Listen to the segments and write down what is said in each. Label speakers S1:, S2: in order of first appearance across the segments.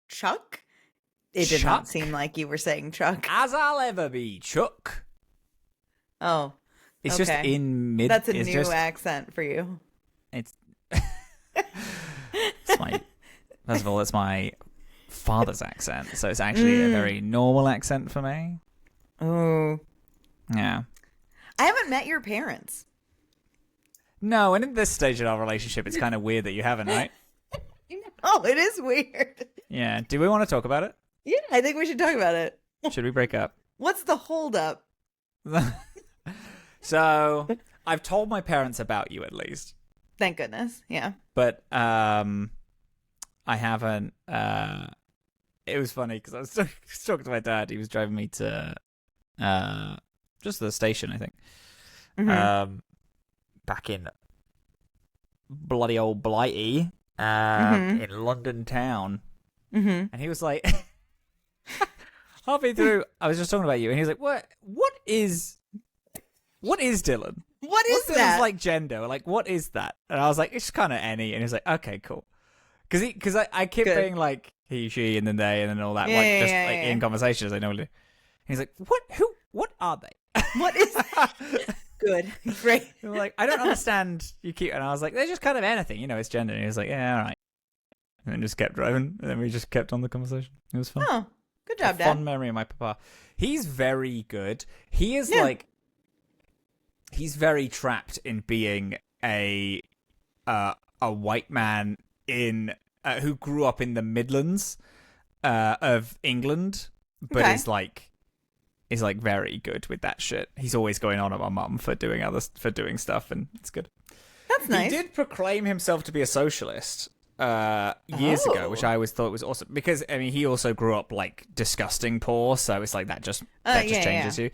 S1: Chuck? It did not seem like you were saying Chuck.
S2: As I'll ever be, Chuck.
S1: Oh,
S2: it's
S1: okay.
S2: just in mid.
S1: That's a new accent for you.
S2: It's. It's my. First of all, it's my father's accent, so it's actually a very normal accent for me.
S1: Oh,
S2: yeah.
S1: I haven't met your parents.
S2: No, and at this stage in our relationship, it's kind of weird that you haven't, right?
S1: Oh, it is weird.
S2: Yeah. Do we want to talk about it?
S1: Yeah, I think we should talk about it.
S2: Should we break up?
S1: What's the holdup?
S2: So, I've told my parents about you at least.
S1: Thank goodness. Yeah.
S2: But I haven't. It was funny because I was talking to my dad. He was driving me to just the station, I think.
S1: Mm-hmm.
S2: Back in bloody old Blighty, in London town.
S1: Mm-hmm.
S2: And he was like, halfway through, I was just talking about you, and he was like, What is Dillin?
S1: What's that?
S2: Dillin's like gender? Like, what is that? And I was like, it's kind of any. And he was like, okay, cool. Because I keep being like he, she, and then they, and then all that, in conversations I normally do. And he's like, what are they?
S1: What is that? Good. Great.
S2: Like, I don't understand. You keep, and I was like, they're just kind of anything, it's gender. And he was like, yeah, all right. And then just kept driving, and then we just kept on the conversation. It was fun.
S1: Oh, good job, Dad.
S2: Fond memory of my papa. He's very good. He is he's very trapped in being a white man in who grew up in the Midlands of England, but is very good with that shit. He's always going on at my mum for doing stuff, and it's good.
S1: That's nice.
S2: He did proclaim himself to be a socialist years ago, which I always thought was awesome because he also grew up like disgusting poor, so it's like that just changes you.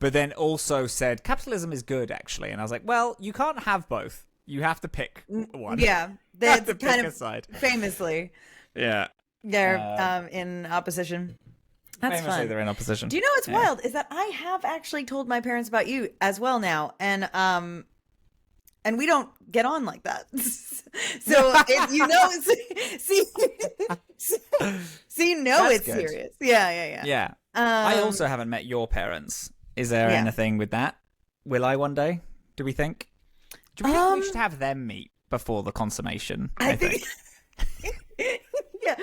S2: But then also said capitalism is good actually, and I was like, well, you can't have both. You have to pick one.
S1: Yeah,
S2: they have to
S1: kind
S2: pick
S1: of
S2: a side.
S1: Famously,
S2: yeah,
S1: they're in opposition. That's
S2: famously
S1: fun.
S2: They're in opposition.
S1: Do you know what's wild is that I have actually told my parents about you as well now, and we don't get on like that. So it's
S2: good.
S1: serious. Yeah.
S2: Yeah. I also haven't met your parents. Is there anything with that? Will I one day? Do we think? Do we think we should have them meet before the consummation? I think.
S1: Yeah,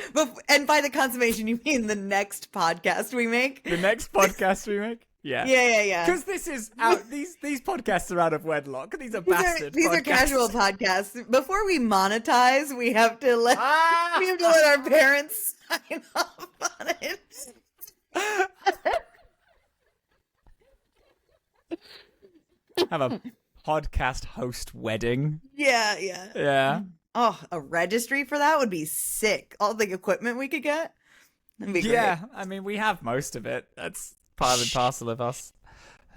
S1: and by the consummation, you mean the next podcast we make?
S2: The next podcast we make? Yeah.
S1: Yeah.
S2: Because this is out. These podcasts are out of wedlock. These are bastard.
S1: These are casual podcasts. Before we monetize, we have to let our parents sign off on it.
S2: Have a podcast host wedding.
S1: Yeah. Oh, a registry for that would be sick. All the equipment we could get. That'd be great.
S2: Yeah, we have most of it. That's part and parcel of us.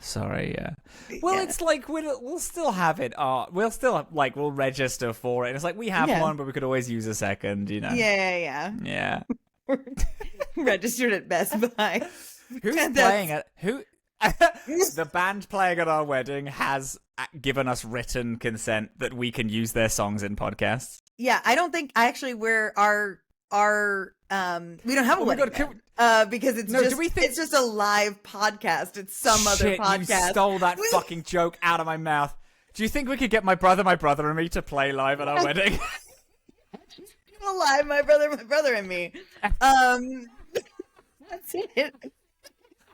S2: Sorry, yeah. Well, it's like we'll still have it. We'll still we'll register for it. It's like we have one, but we could always use a second.
S1: Yeah. Registered at Best Buy.
S2: Who's playing it? Who? The band playing at our wedding has given us written consent that we can use their songs in podcasts.
S1: Yeah, I don't think we're our we don't have a wedding because it's just a live podcast. It's some other podcast.
S2: You stole that fucking joke out of my mouth. Do you think we could get my brother and me to play live at our wedding?
S1: Live, my brother and me. That's it.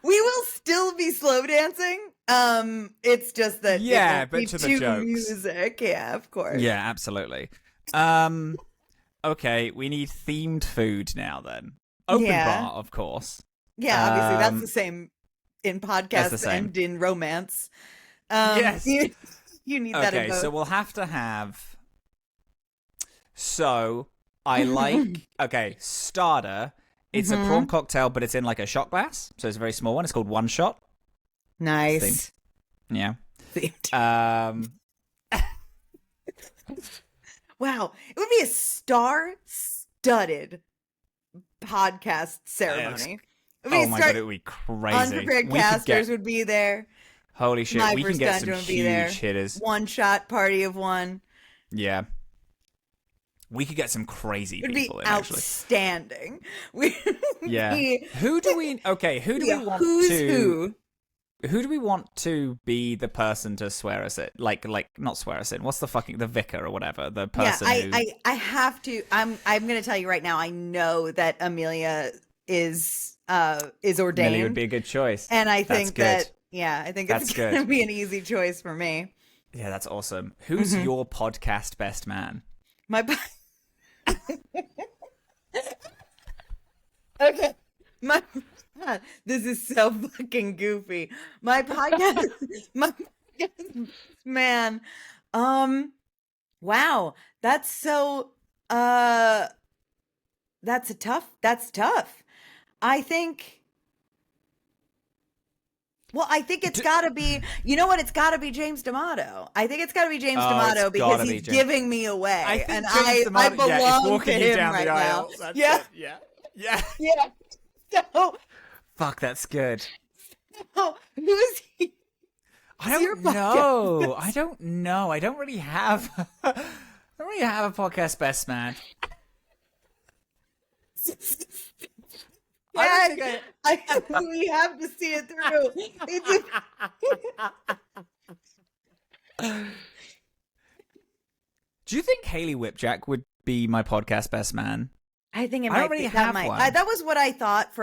S1: We will still be slow dancing. It's just that
S2: but to the jokes.
S1: Music, yeah, of course.
S2: Yeah, absolutely. Okay, we need themed food now then. Open bar, of course.
S1: Yeah, obviously that's the same in podcasts and in romance.
S2: Yes.
S1: You need that in both.
S2: Okay, so we'll have to have. So I like starter. It's a prawn cocktail, but it's in like a shot glass, so it's a very small one. It's called One Shot.
S1: Nice.
S2: Yeah.
S1: Wow, it would be a star-studded podcast ceremony.
S2: Oh my god, it would be crazy.
S1: Unprepared casters would be there.
S2: Holy shit, we can get some huge hitters.
S1: One shot party of one.
S2: Yeah. We could get some crazy
S1: It'd
S2: people
S1: be
S2: in, actually.
S1: Outstanding.
S2: Yeah. Who do we want to... Who do we want to be the person to swear us in? Like not swear us in. What's the vicar or whatever? The person
S1: I have to. I'm going to tell you right now. I know that Amelia is ordained.
S2: Amelia would be a good choice.
S1: And I think it's going to be an easy choice for me.
S2: Yeah, that's awesome. Who's your podcast best man?
S1: Okay. This is so fucking goofy. My podcast man. Wow. That's so that's tough. I think it's gotta be, you know what? It's gotta be James D'Amato. I think it's gotta be James D'Amato because he's giving me away. I belong to him right now. Yeah.
S2: Yeah.
S1: So,
S2: fuck, that's good.
S1: So, who is he?
S2: I don't know. I don't really have a podcast best man.
S1: Yeah, we have to see it through.
S2: Do you think Haley Whipjack would be my podcast best man?
S1: I think it
S2: might. I don't really have one.
S1: That was what I thought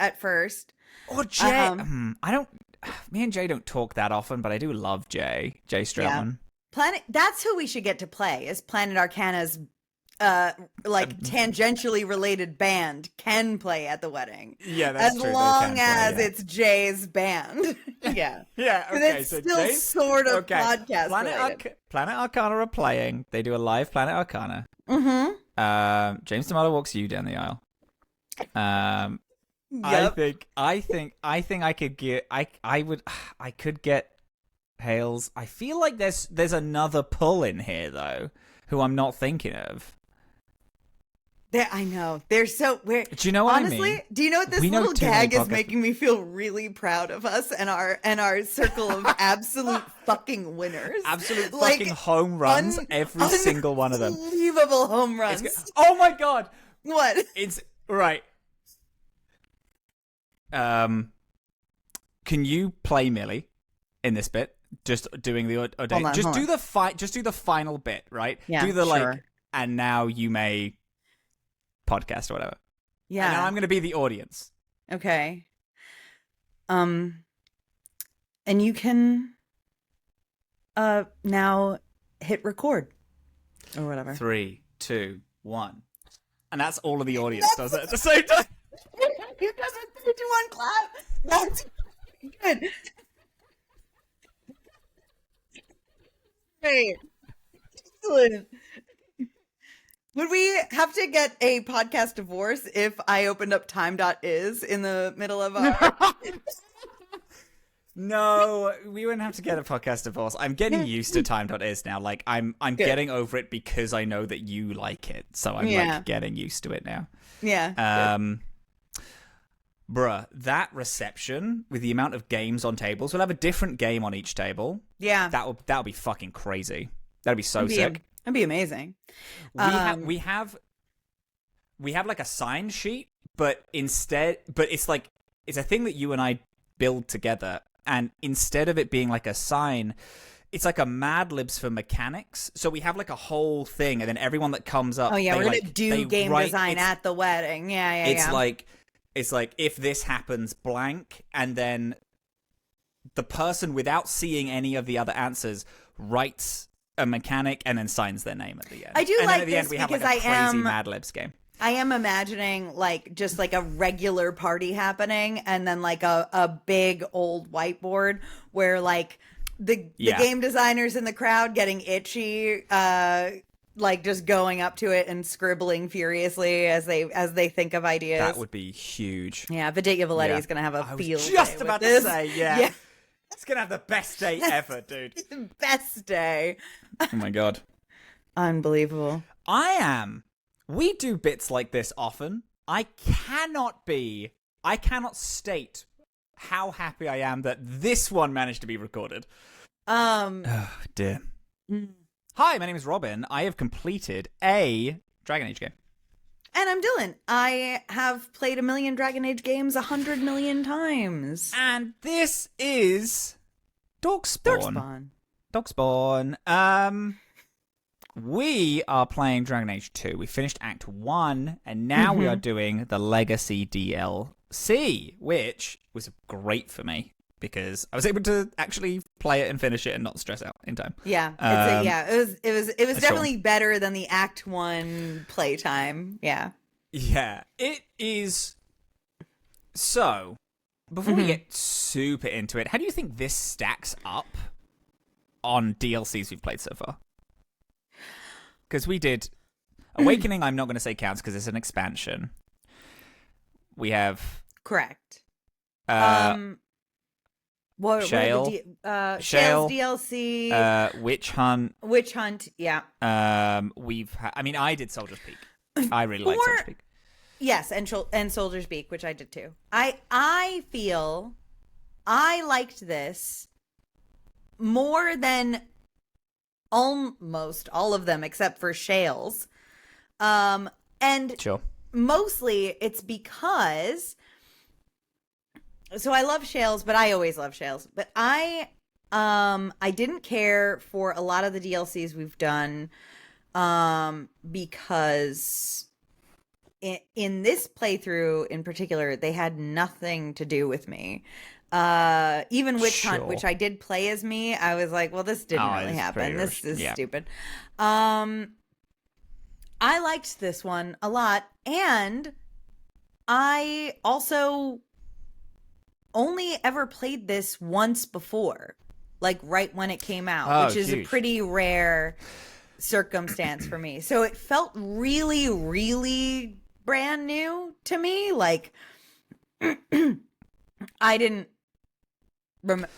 S1: at first.
S2: Or Jay. Me and Jay don't talk that often, but I do love Jay Stratman.
S1: Yeah. That's who we should get to play. Is Planet Arcana's tangentially related band can play at the wedding.
S2: Yeah, that's true.
S1: As long as it's Jay's band. Yeah.
S2: Yeah, okay.
S1: It's still Jay's, sort of podcast
S2: Planet Arcana are playing. They do a live Planet Arcana.
S1: Mm-hmm.
S2: James D'Amato walks you down the aisle.
S1: Yep.
S2: I think I could get I could get Hales. I feel like there's another pull in here though, who I'm not thinking of.
S1: I know. They're so weird.
S2: Do you know what
S1: honestly,
S2: I mean?
S1: Do you know what this little gag is making me feel really proud of us and our circle of absolute fucking winners.
S2: Absolute fucking home runs, every single one of them.
S1: Unbelievable home runs.
S2: Oh my god.
S1: What?
S2: It's right. Can you play Millie in this bit? Just doing the ordain. Just do the final bit, right?
S1: Yeah.
S2: Do the
S1: sure.
S2: and now you may podcast or whatever.
S1: Yeah.
S2: And now I'm going to be the audience.
S1: Okay. And you can now hit record or whatever.
S2: 3, 2, 1. And that's all of the audience does it at the same time.
S1: You guys are 3, 2, 1 clap. That's good. Great. Excellent. Would we have to get a podcast divorce if I opened up time.is in the middle of our...
S2: No, we wouldn't have to get a podcast divorce. I'm getting used to time.is now. Like I'm getting over it because I know that you like it. So I'm like getting used to it now.
S1: Yeah.
S2: Bruh, that reception with the amount of games on tables, we'll have a different game on each table.
S1: Yeah.
S2: That'll be fucking crazy. That'd be so sick.
S1: That'd be amazing.
S2: We have like a sign sheet, but it's a thing that you and I build together, and instead of it being like a sign, it's like a Mad Libs for mechanics. So we have like a whole thing, and then everyone that comes up,
S1: we're gonna do game design at the wedding. Yeah.
S2: It's like if this happens, blank, and then the person, without seeing any of the other answers, writes a mechanic and then signs their name at the end.
S1: I do
S2: and
S1: like
S2: then at the
S1: this
S2: end, we have
S1: because
S2: like a crazy Mad Libs game.
S1: I am imagining just like a regular party happening, and then like a big old whiteboard where like the game designers in the crowd getting itchy, like just going up to it and scribbling furiously as they think of ideas.
S2: That would be huge.
S1: Yeah, Vidya Valetti is gonna have a field day.
S2: Just about
S1: to
S2: say, yeah. It's gonna have the best day ever, dude.
S1: The best day.
S2: Oh my god.
S1: Unbelievable.
S2: We do bits like this often. I cannot state how happy I am that this one managed to be recorded.
S1: Oh
S2: dear. Hi, my name is Robin. I have completed a Dragon Age game.
S1: And I'm Dillin. I have played 1,000,000 Dragon Age games 100 million times.
S2: And this is Dorkspawn. Dorkspawn. We are playing Dragon Age 2. We finished Act 1, and now we are doing the Legacy DLC, which was great for me because I was able to actually play it and finish it and not stress out in time.
S1: Yeah, it was definitely better than the Act 1 playtime. Yeah.
S2: Yeah, it is. So, before we get super into it, how do you think this stacks up on DLCs we've played so far? Because we did Awakening, I'm not going to say counts because it's an expansion. We have...
S1: Correct.
S2: Shale.
S1: Shale's DLC.
S2: Witch Hunt.
S1: Yeah.
S2: I did Soldier's Peak. I really like Soldier's Peak.
S1: Yes, and Soldier's Peak, which I did too. I feel I liked this more than almost all of them except for Shale's. And
S2: sure.
S1: Mostly it's because so I love Shale's, but I always love Shale's. But I didn't care for a lot of the DLCs we've done because in this playthrough in particular, they had nothing to do with me. Even Witch Hunt, which I did play as me, I was like, well, this didn't really happen. This is stupid. I liked this one a lot, and I also only ever played this once before, like right when it came out, which is a pretty rare circumstance for me. So it felt really, really brand new to me. Like I didn't.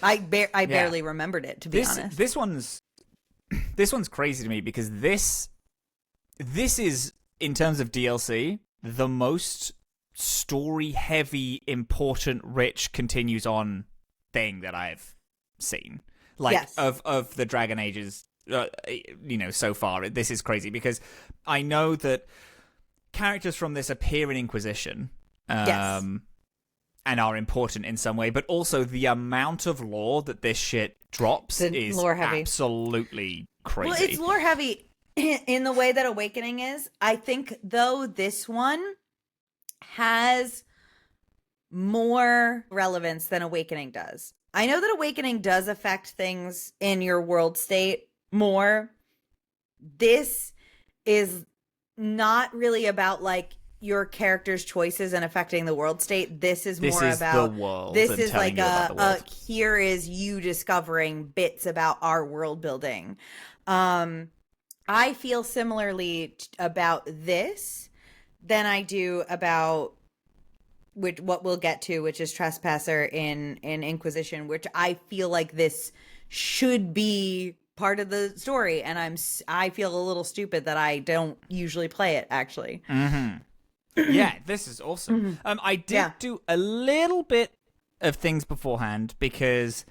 S1: I barely remembered it, to be honest.
S2: This one's crazy to me because this is, in terms of DLC, the most story-heavy, important, rich, continues on thing that I've seen. Like, of the Dragon Ages, so far. This is crazy because I know that characters from this appear in Inquisition. And are important in some way, but also the amount of lore that this shit drops is absolutely crazy.
S1: Well, it's lore heavy in the way that Awakening is. I think, though, this one has more relevance than Awakening does. I know that Awakening does affect things in your world state more. This is not really about, like, your character's choices and affecting the world state. This is more about
S2: the world.
S1: This is like here is you discovering bits about our world building. I feel similarly about this than I do about what we'll get to, which is Trespasser in Inquisition, which I feel like this should be part of the story, and I feel a little stupid that I don't usually play it, actually.
S2: Yeah, this is awesome. I did do a little bit of things beforehand because,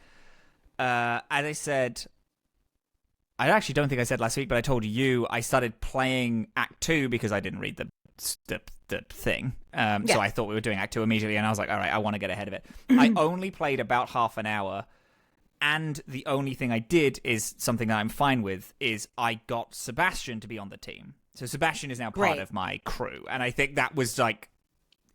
S2: as I said, I actually don't think I said last week, but I told you I started playing Act 2 because I didn't read the thing. So I thought we were doing Act 2 immediately, and I was like, all right, I want to get ahead of it. I only played about half an hour, and the only thing I did is something that I'm fine with, is I got Sebastian to be on the team. So Sebastian is now part of my crew, and I think that was like,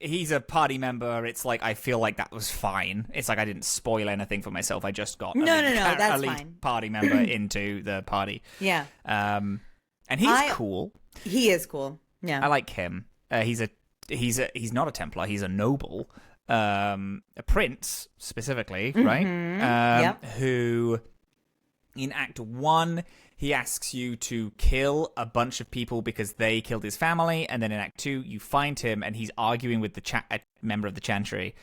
S2: he's a party member. It's like, I feel like that was fine. It's like I didn't spoil anything for myself. I just got
S1: that's
S2: elite
S1: fine.
S2: Party member into the party.
S1: Yeah.
S2: And he's cool.
S1: He is cool. Yeah.
S2: I like him. He's not a Templar. He's a noble, a prince specifically, right? Who in Act 1. He asks you to kill a bunch of people because they killed his family, and then in Act 2, you find him, and he's arguing with a member of the Chantry,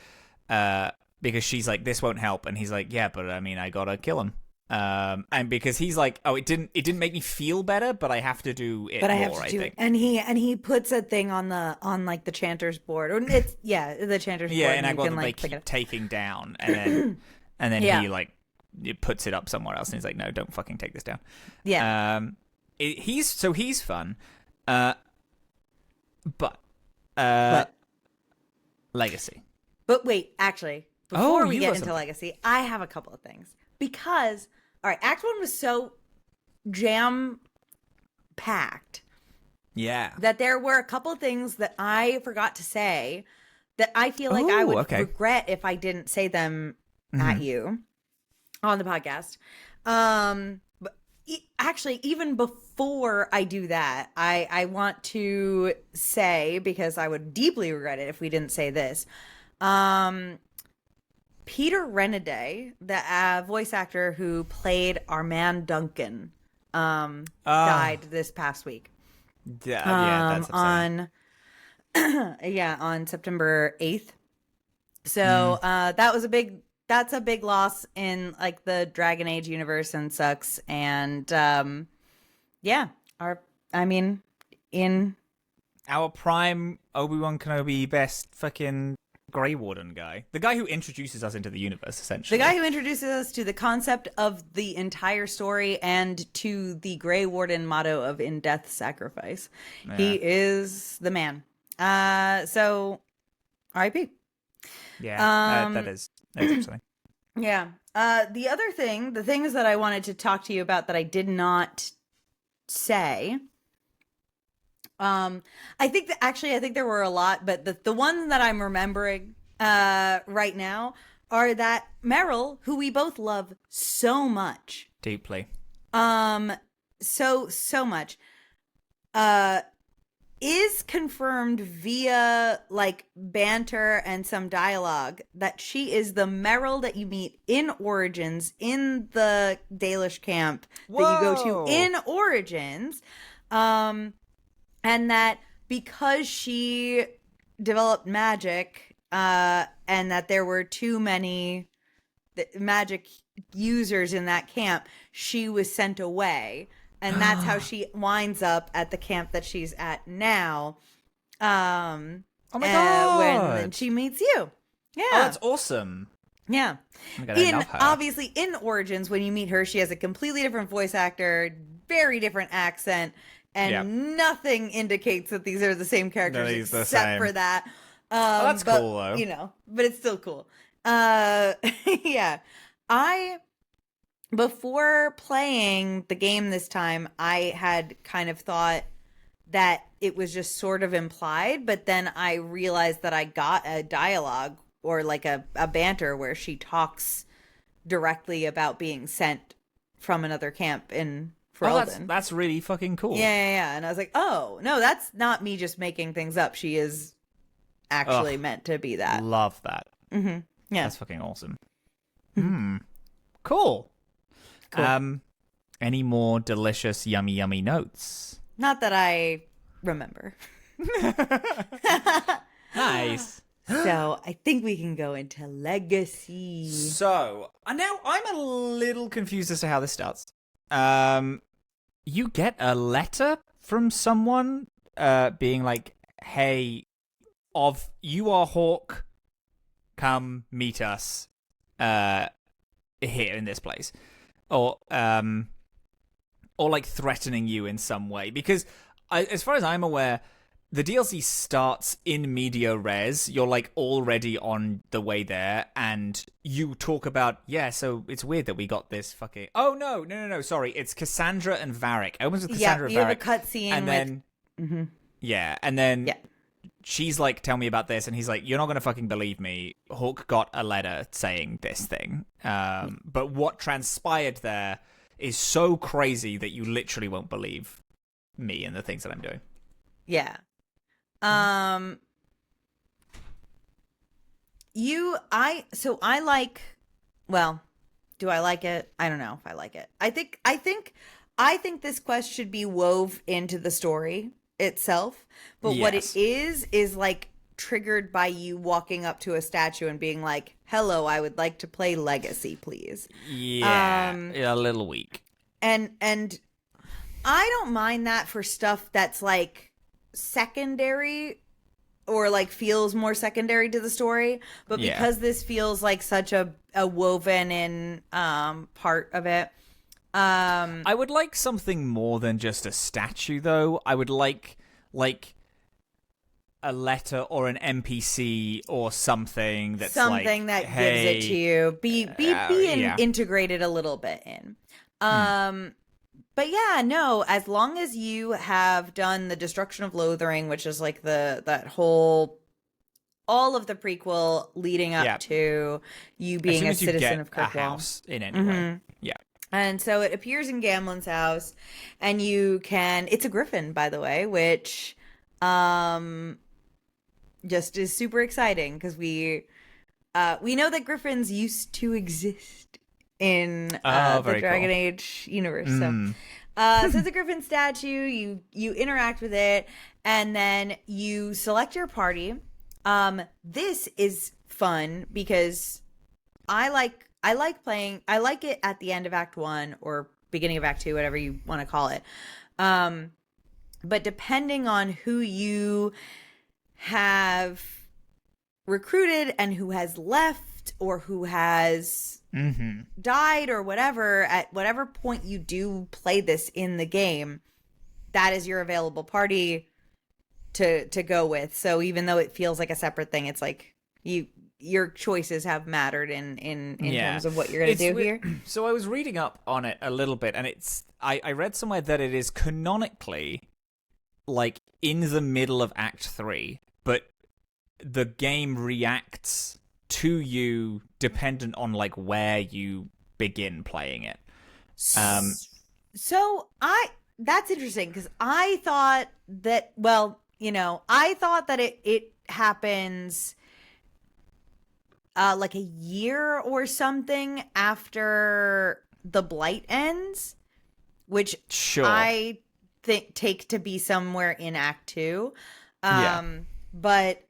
S2: because she's like, "This won't help," and he's like, "Yeah, but I mean, I gotta kill him." And because he's like, "Oh, it didn't make me feel better, but I have to do it more." I think.
S1: And he puts a thing on like the Chanter's board, or it's the Chanter's board.
S2: Yeah, and I got that they keep taking down, and then he like. It puts it up somewhere else, and he's like, "No, don't fucking take this down."
S1: Yeah.
S2: he's fun. But Legacy.
S1: But wait, actually, before we get into
S2: something.
S1: Legacy, I have a couple of things. Because, all right, Act 1 was so jam-packed.
S2: Yeah.
S1: That there were a couple of things that I forgot to say that I feel like I would regret if I didn't say them at you on the podcast. But actually, even before I do that, I want to say, because I would deeply regret it if we didn't say this, Peter Renaday, the voice actor who played our man Duncan, died this past week.
S2: Yeah, that's upsetting.
S1: On September 8th. So that's a big loss in like the Dragon Age universe and sucks. And in
S2: our prime Obi-Wan Kenobi best fucking Grey Warden guy. The guy who introduces us into the universe, essentially.
S1: The guy who introduces us to the concept of the entire story and to the Grey Warden motto of in death sacrifice. Yeah. He is the man. So R.I.P.
S2: Yeah, that's interesting.
S1: Yeah. The things that I wanted to talk to you about that I did not say. I think there were a lot, but the ones that I'm remembering right now are that Meryl, who we both love so much,
S2: deeply,
S1: so much, is confirmed via like banter and some dialogue that she is the Meryl that you meet in Origins, in the Dalish camp that you go to in Origins. And that because she developed magic, and that there were too many magic users in that camp, she was sent away. And that's how she winds up at the camp that she's at now.
S2: Oh my God.
S1: When she meets you. Yeah.
S2: Oh, that's awesome.
S1: Yeah.
S2: Oh my God, I love her.
S1: Obviously, in Origins, when you meet her, she has a completely different voice actor, very different accent. And nothing indicates that these are the same characters except for that.
S2: That's cool, though.
S1: You know, but it's still cool. Yeah. Before playing the game this time, I had kind of thought that it was just sort of implied, but then I realized that I got a dialogue or like a banter where she talks directly about being sent from another camp in Ferelden.
S2: That's really fucking cool.
S1: Yeah. And I was like, oh, no, that's not me just making things up. She is actually meant to be that.
S2: Love that.
S1: Mm-hmm. Yeah.
S2: That's fucking awesome. Cool. Any more delicious, yummy notes?
S1: Not that I remember.
S2: Nice.
S1: So I think we can go into Legacy.
S2: So now I'm a little confused as to how this starts. You get a letter from someone being like, hey, you are Hawk, come meet us here in this place. Or like threatening you in some way. Because as far as I'm aware, the DLC starts in media res. You're like already on the way there, and you talk about, so it's weird that we got this fucking... Oh, no, sorry. It's Cassandra and Varric. I was with Cassandra and Varric.
S1: Yeah, you have a cutscene
S2: and then,
S1: Yeah,
S2: and then she's like, tell me about this, and he's like, you're not going to fucking believe me. Hawk got a letter saying this thing. But what transpired there is so crazy that you literally won't believe me and the things that I'm doing.
S1: Yeah. Do I like it? I don't know if I like it. I think this quest should be wove into the story itself, but what it is like triggered by you walking up to a statue and being like, hello, I would like to play Legacy, please.
S2: Yeah, a little weak.
S1: And I don't mind that for stuff that's like secondary or like feels more secondary to the story, but because this feels like such a woven in part of it,
S2: I would like something more than just a statue, though. I would like a letter or an NPC or something that's
S1: something that
S2: hey,
S1: gives it to you. Be integrated a little bit in. But yeah, no, as long as you have done the Destruction of Lothering, which is like that whole, all of the prequel leading up to you being a citizen of Kirkwall.
S2: A house in any way. Yeah.
S1: And so it appears in Gamlen's house, and you can, it's a griffin, by the way, which just is super exciting because we know that griffins used to exist in the Dragon Age universe. So it's a griffin statue. You interact with it, and then you select your party. This is fun because I like it at the end of Act 1 or beginning of Act 2, whatever you want to call it. But depending on who you have recruited and who has left or who has died or whatever, at whatever point you do play this in the game, that is your available party to go with. So even though it feels like a separate thing, it's like your choices have mattered in terms of what you're going to do here.
S2: So I was reading up on it a little bit, and I read somewhere that it is canonically like in the middle of Act 3, but the game reacts to you dependent on like where you begin playing it.
S1: So that's interesting because I thought that, I thought that it happens like a year or something after the Blight ends, which I take to be somewhere in Act 2. But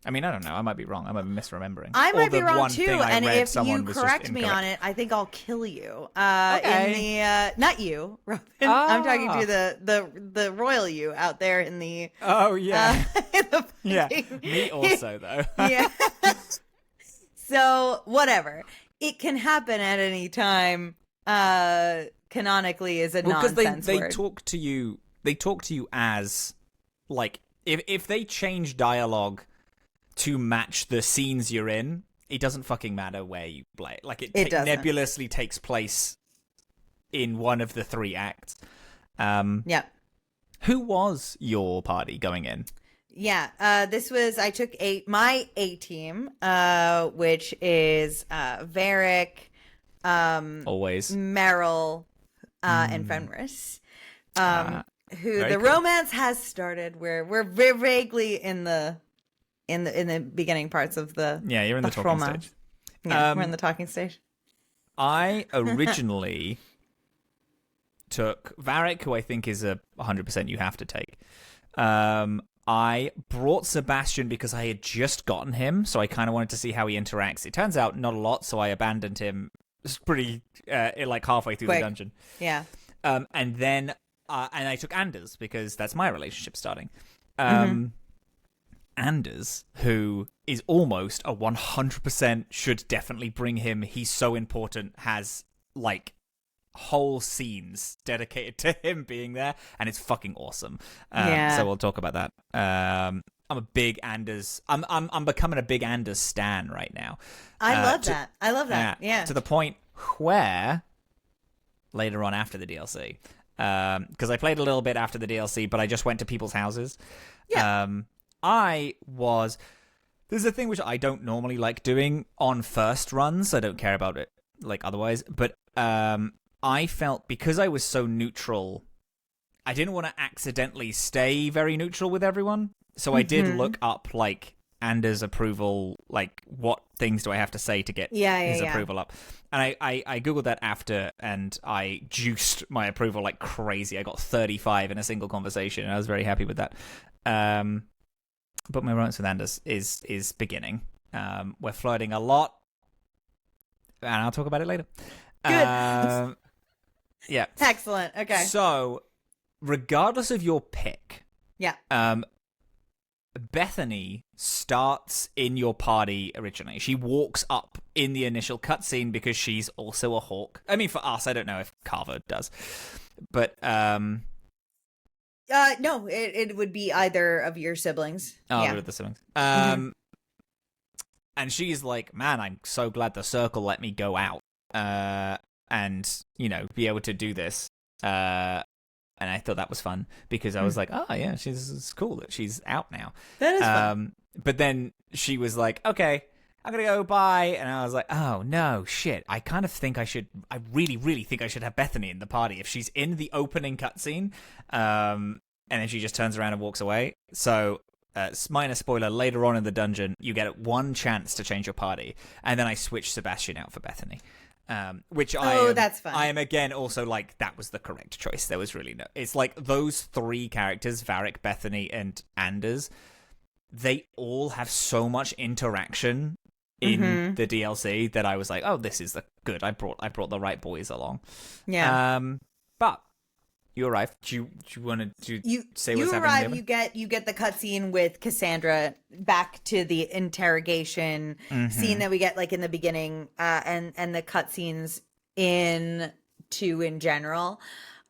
S2: I mean, I don't know. I might be wrong. I might be misremembering.
S1: I might be wrong too. And if you correct me on it, I think I'll kill you. Okay. In the not you, Robin. I'm talking to the royal you out there in the.
S2: Oh yeah. Yeah. Me also though.
S1: Yeah. So whatever, it can happen at any time. Canonically is a nonsense
S2: because they
S1: word.
S2: talk to you. They talk to you as like if they change dialogue to match the scenes you're in, it doesn't fucking matter where you play. Like it nebulously takes place in one of the 3 acts.
S1: Yeah.
S2: Who was your party going in?
S1: Yeah, I took my A team, which is Varric,
S2: always
S1: Meryl, and Fenris. Who the romance has started. We're vaguely in the beginning parts of the
S2: you're in the talking stage.
S1: Yeah, we're in the talking stage.
S2: I originally took Varric, who I think is a 100% you have to take. I brought Sebastian because I had just gotten him, so I kind of wanted to see how he interacts. It turns out not a lot, so I abandoned him pretty like halfway through the dungeon.
S1: Yeah.
S2: And then and I took Anders because that's my relationship starting. Anders, who is almost a 100% should definitely bring him. He's so important, has like whole scenes dedicated to him being there, and it's fucking awesome. So we'll talk about that. I'm a big Anders. I'm becoming a big Anders stan right now.
S1: I love that. Yeah.
S2: To the point where later on after the DLC, because I played a little bit after the DLC, but I just went to people's houses. Yeah. There's a thing which I don't normally like doing on first runs. I don't care about it like otherwise, but I felt because I was so neutral, I didn't want to accidentally stay very neutral with everyone. So I did look up like Anders' approval, like what things do I have to say to get his approval up. And I Googled that after, and I juiced my approval like crazy. I got 35 in a single conversation, and I was very happy with that. But my romance with Anders is beginning. We're flirting a lot, and I'll talk about it later.
S1: Good.
S2: Yeah.
S1: Excellent. Okay.
S2: So, regardless of your pick, Bethany starts in your party originally. She walks up in the initial cutscene because she's also a hawk. I mean, for us, I don't know if Carver does, but
S1: no, it would be either of your siblings.
S2: Either of the siblings. And she's like, man, I'm so glad the circle let me go out, and be able to do this. And I thought that was fun because I was like, oh, yeah, it's cool that she's out now.
S1: That is fun.
S2: But then she was like, okay, I'm going to go, bye. And I was like, oh, no, shit. I really, really think I should have Bethany in the party if she's in the opening cutscene. And then she just turns around and walks away. So, minor spoiler, later on in the dungeon, you get one chance to change your party. And then I switched Sebastian out for Bethany. That's fun. I am again also like, that was the correct choice. There was really no. It's like those three characters, Varric, Bethany, and Anders. They all have so much interaction in the DLC that I was like, oh, this is good. I brought the right boys along.
S1: Yeah.
S2: But you arrive. Do you want to say what's happening?
S1: You get the cutscene with Cassandra back to the interrogation scene that we get like in the beginning, and the cutscenes in general.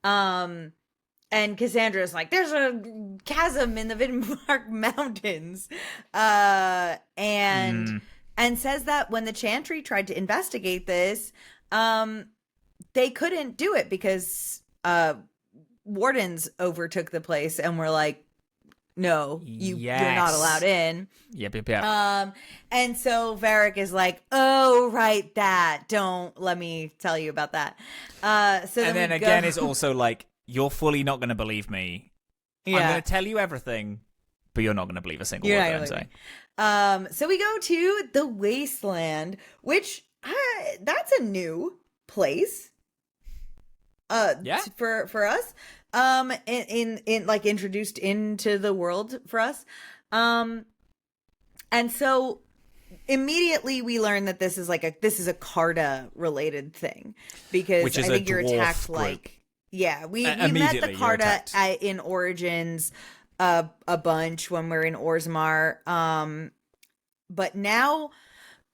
S1: And Cassandra's like, there's a chasm in the Vinmark Mountains, and says that when the Chantry tried to investigate this, they couldn't do it because wardens overtook the place and were like, no, you're not allowed in.
S2: Yep.
S1: And so Varric is like, oh, right, don't let me tell you about that. Then again
S2: is also like, you're fully not going to believe me. Yeah. I'm going to tell you everything, but you're not going to believe a single word I'm saying.
S1: So we go to the Wasteland, which that's a new place. For us, in like introduced into the world for us, and so immediately we learn that this is a Carta related thing because I think you're attacked group. We met the Carta in Origins a bunch when we're in Orzammar, but now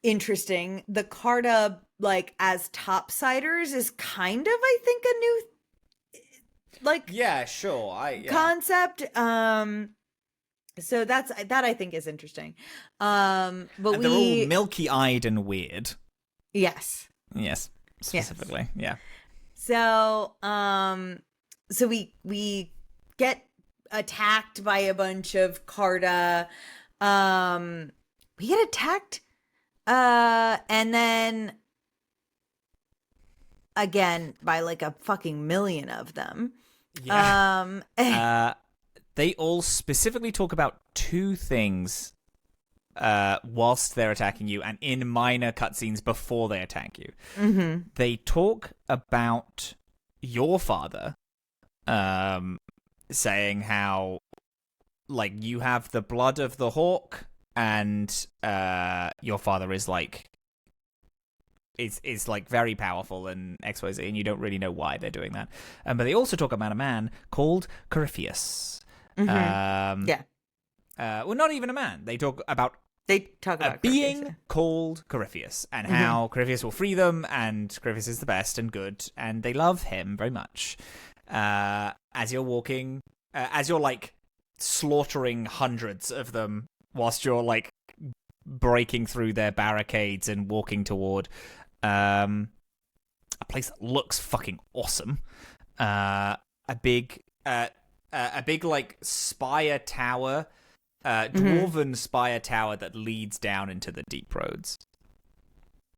S1: interesting, the Carta as topsiders is kind of, I think, a new concept. So that I think is interesting. But
S2: they're all milky-eyed and weird.
S1: Yes,
S2: specifically. Yeah.
S1: So so we get attacked by a bunch of Carta. We get attacked and then again by a fucking million of them.
S2: They all specifically talk about two things whilst they're attacking you and in minor cutscenes before they attack you. They talk about your father, saying how you have the blood of the hawk and your father is is very powerful and XYZ, and you don't really know why they're doing that. But they also talk about a man called Corypheus. Well, not even a man. They talk about a being called Corypheus and how Corypheus will free them, and Corypheus is the best and good, and they love him very much. As you're walking, as you're slaughtering hundreds of them whilst you're breaking through their barricades and walking toward a place that looks fucking awesome. A big spire tower, dwarven spire tower that leads down into the deep roads.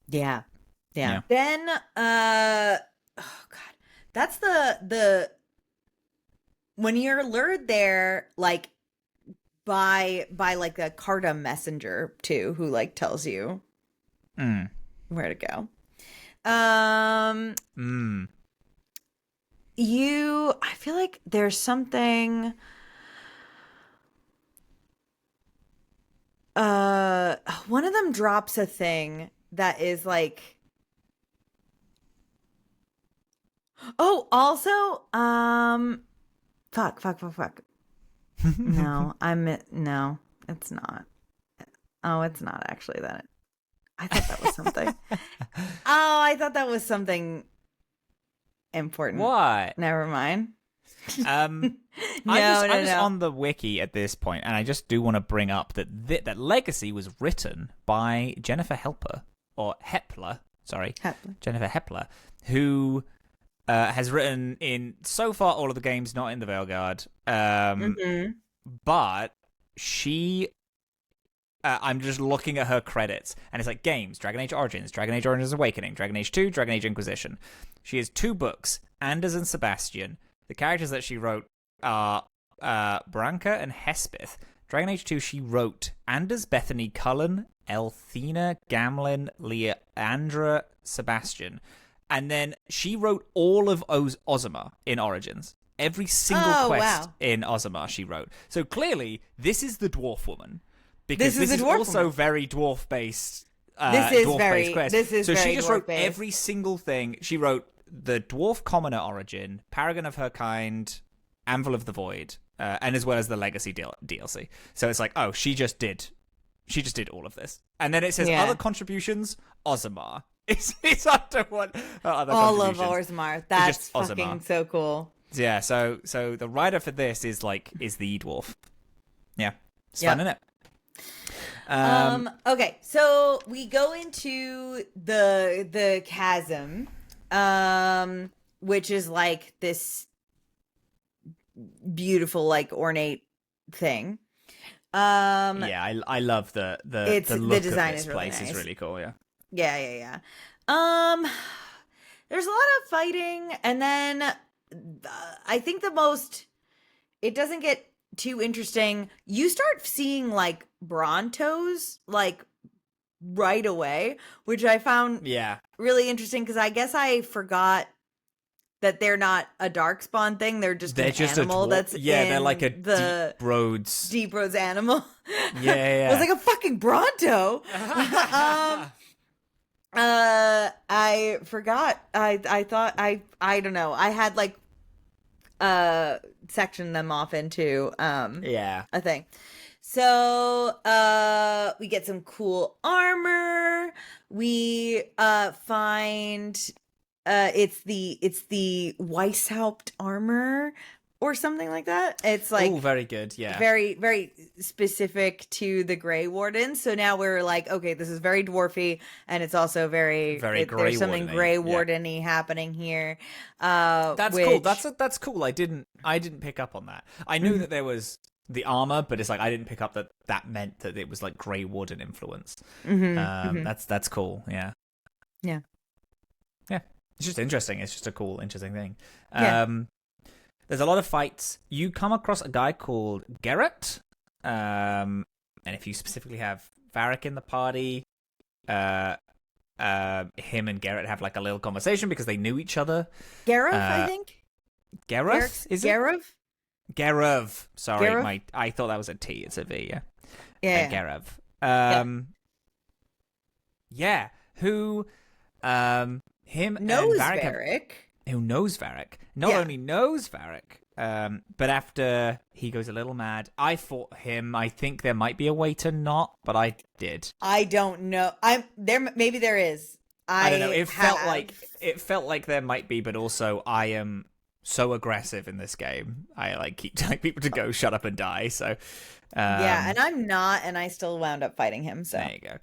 S2: Yeah.
S1: Then oh god, that's the when you're lured there by a Carta messenger too, who tells you where to go. I feel like there's something one of them drops a thing that is also fuck. No, It's not. Oh, it's not actually that. I thought that was something. I thought that was something important.
S2: What?
S1: Never mind.
S2: I was on the wiki at this point, and I just do want to bring up that that Legacy was written by Jennifer Hepler, Jennifer Hepler, who has written in so far all of the games, not in the Veilgaurd. But she, I'm just looking at her credits, and it's like games: Dragon Age Origins, Dragon Age Origins Awakening, Dragon Age 2, Dragon Age Inquisition. She has 2 books, Anders and Sebastian. The characters that she wrote are Branka and Hespith. Dragon Age 2, she wrote Anders, Bethany, Cullen, Elthina, Gamlin, Leandra, Sebastian. And then she wrote all of Ozma in Origins. Every single quest in Ozma she wrote. So clearly, this is the dwarf woman. Because this is also woman. Very dwarf-based. So she just wrote every single thing. She wrote the Dwarf Commoner Origin, Paragon of Her Kind, Anvil of the Void, and as well as the Legacy DLC. So it's like, oh, she just did all of this. And then it says other contributions, Ozma. It's under what other
S1: all of Ozma. That's fucking so cool.
S2: Yeah, so the writer for this is the dwarf. Yeah. It's fun, isn't it?
S1: Okay, so we go into the chasm. Which is like this beautiful, like ornate thing.
S2: I love the look the design of this place is really cool.
S1: Yeah. There's a lot of fighting, and then I think it doesn't get too interesting. You start seeing like Brontos like right away, which I found really interesting because I guess I forgot that they're not a Darkspawn thing. They're just an animal that's
S2: they're like a Deep Roads
S1: animal.
S2: Yeah.
S1: I was like a fucking Bronto. I forgot. I thought I don't know. I had like sectioned them off into a thing. So, we get some cool armor. We find it's the Weishaupt armor or something like that. It's like
S2: very good, yeah.
S1: Very, very specific to the Grey Warden. So now we're like, okay, this is very dwarfy, and it's also very Grey. There's something Grey Warden-y happening here.
S2: That's cool. That's cool. I didn't pick up on that. I knew that there was the armor, but it's like I didn't pick up that meant that it was like Grey Warden influence. That's cool. Yeah. It's just interesting. It's just a cool, interesting thing. There's a lot of fights. You come across a guy called Geralt, and if you specifically have Varric in the party, him and Geralt have like a little conversation because they knew each other.
S1: Gareth, I think.
S2: Gareth? Is it?
S1: Gareth?
S2: Garev. Sorry,
S1: Garev?
S2: I thought that was a T. It's a V, yeah.
S1: Yeah.
S2: Garev. Who him
S1: knows
S2: and
S1: Varric.
S2: Who knows Varric. Not only knows Varric, but after he goes a little mad, I fought him. I think there might be a way to not, but I did.
S1: I don't know. Maybe there is.
S2: I don't know. It felt like there might be, but also I am so aggressive in this game. I keep telling people to go shut up and die. So
S1: and I'm not, and I still wound up fighting him. So
S2: there you go.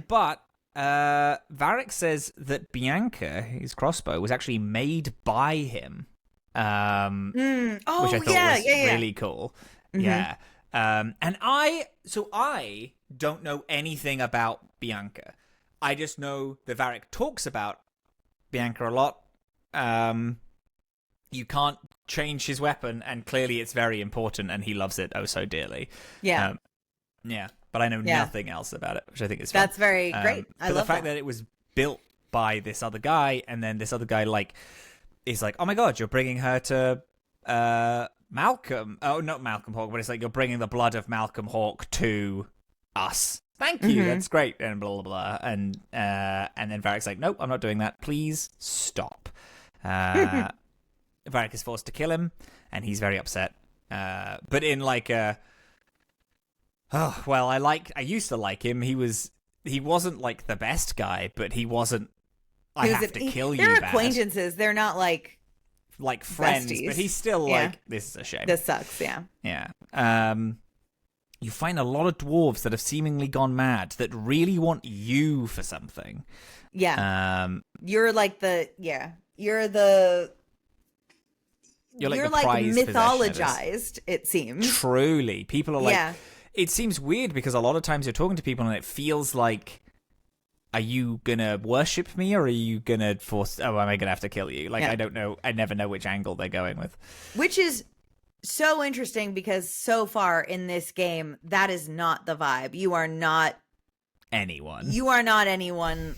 S2: But Varric says that Bianca, his crossbow, was actually made by him, which I thought was really cool. Yeah. And I don't know anything about Bianca. I just know that Varric talks about Bianca a lot. You can't change his weapon, and clearly it's very important, and he loves it oh so dearly.
S1: Yeah.
S2: But I know nothing else about it, which I think is fun.
S1: That's very great. I love
S2: the fact that it was built by this other guy, and then this other guy is like, oh my god, you're bringing her to Malcolm. Oh, not Malcolm Hawke, but it's like you're bringing the blood of Malcolm Hawke to us. Thank you, that's great, and blah blah blah. And then Varric's like, nope, I'm not doing that. Please stop. Varric is forced to kill him, and he's very upset. But in like a Oh, well, I used to like him. He wasn't like the best guy, but he wasn't I have to kill you.
S1: They're
S2: bad.
S1: acquaintances. They're not like
S2: friends,
S1: besties.
S2: But he's still like, this is a shame.
S1: This sucks, yeah.
S2: Yeah. You find a lot of dwarves that have seemingly gone mad that really want you for something.
S1: Yeah. You're like you're like mythologized, it seems.
S2: Truly. People are like, it seems weird because a lot of times you're talking to people and it feels like, are you gonna worship me or are you gonna am I gonna have to kill you? Like, I don't know. I never know which angle they're going with. Which is
S1: so interesting because so far in this game, that is not the vibe. You are not
S2: anyone.
S1: You are not anyone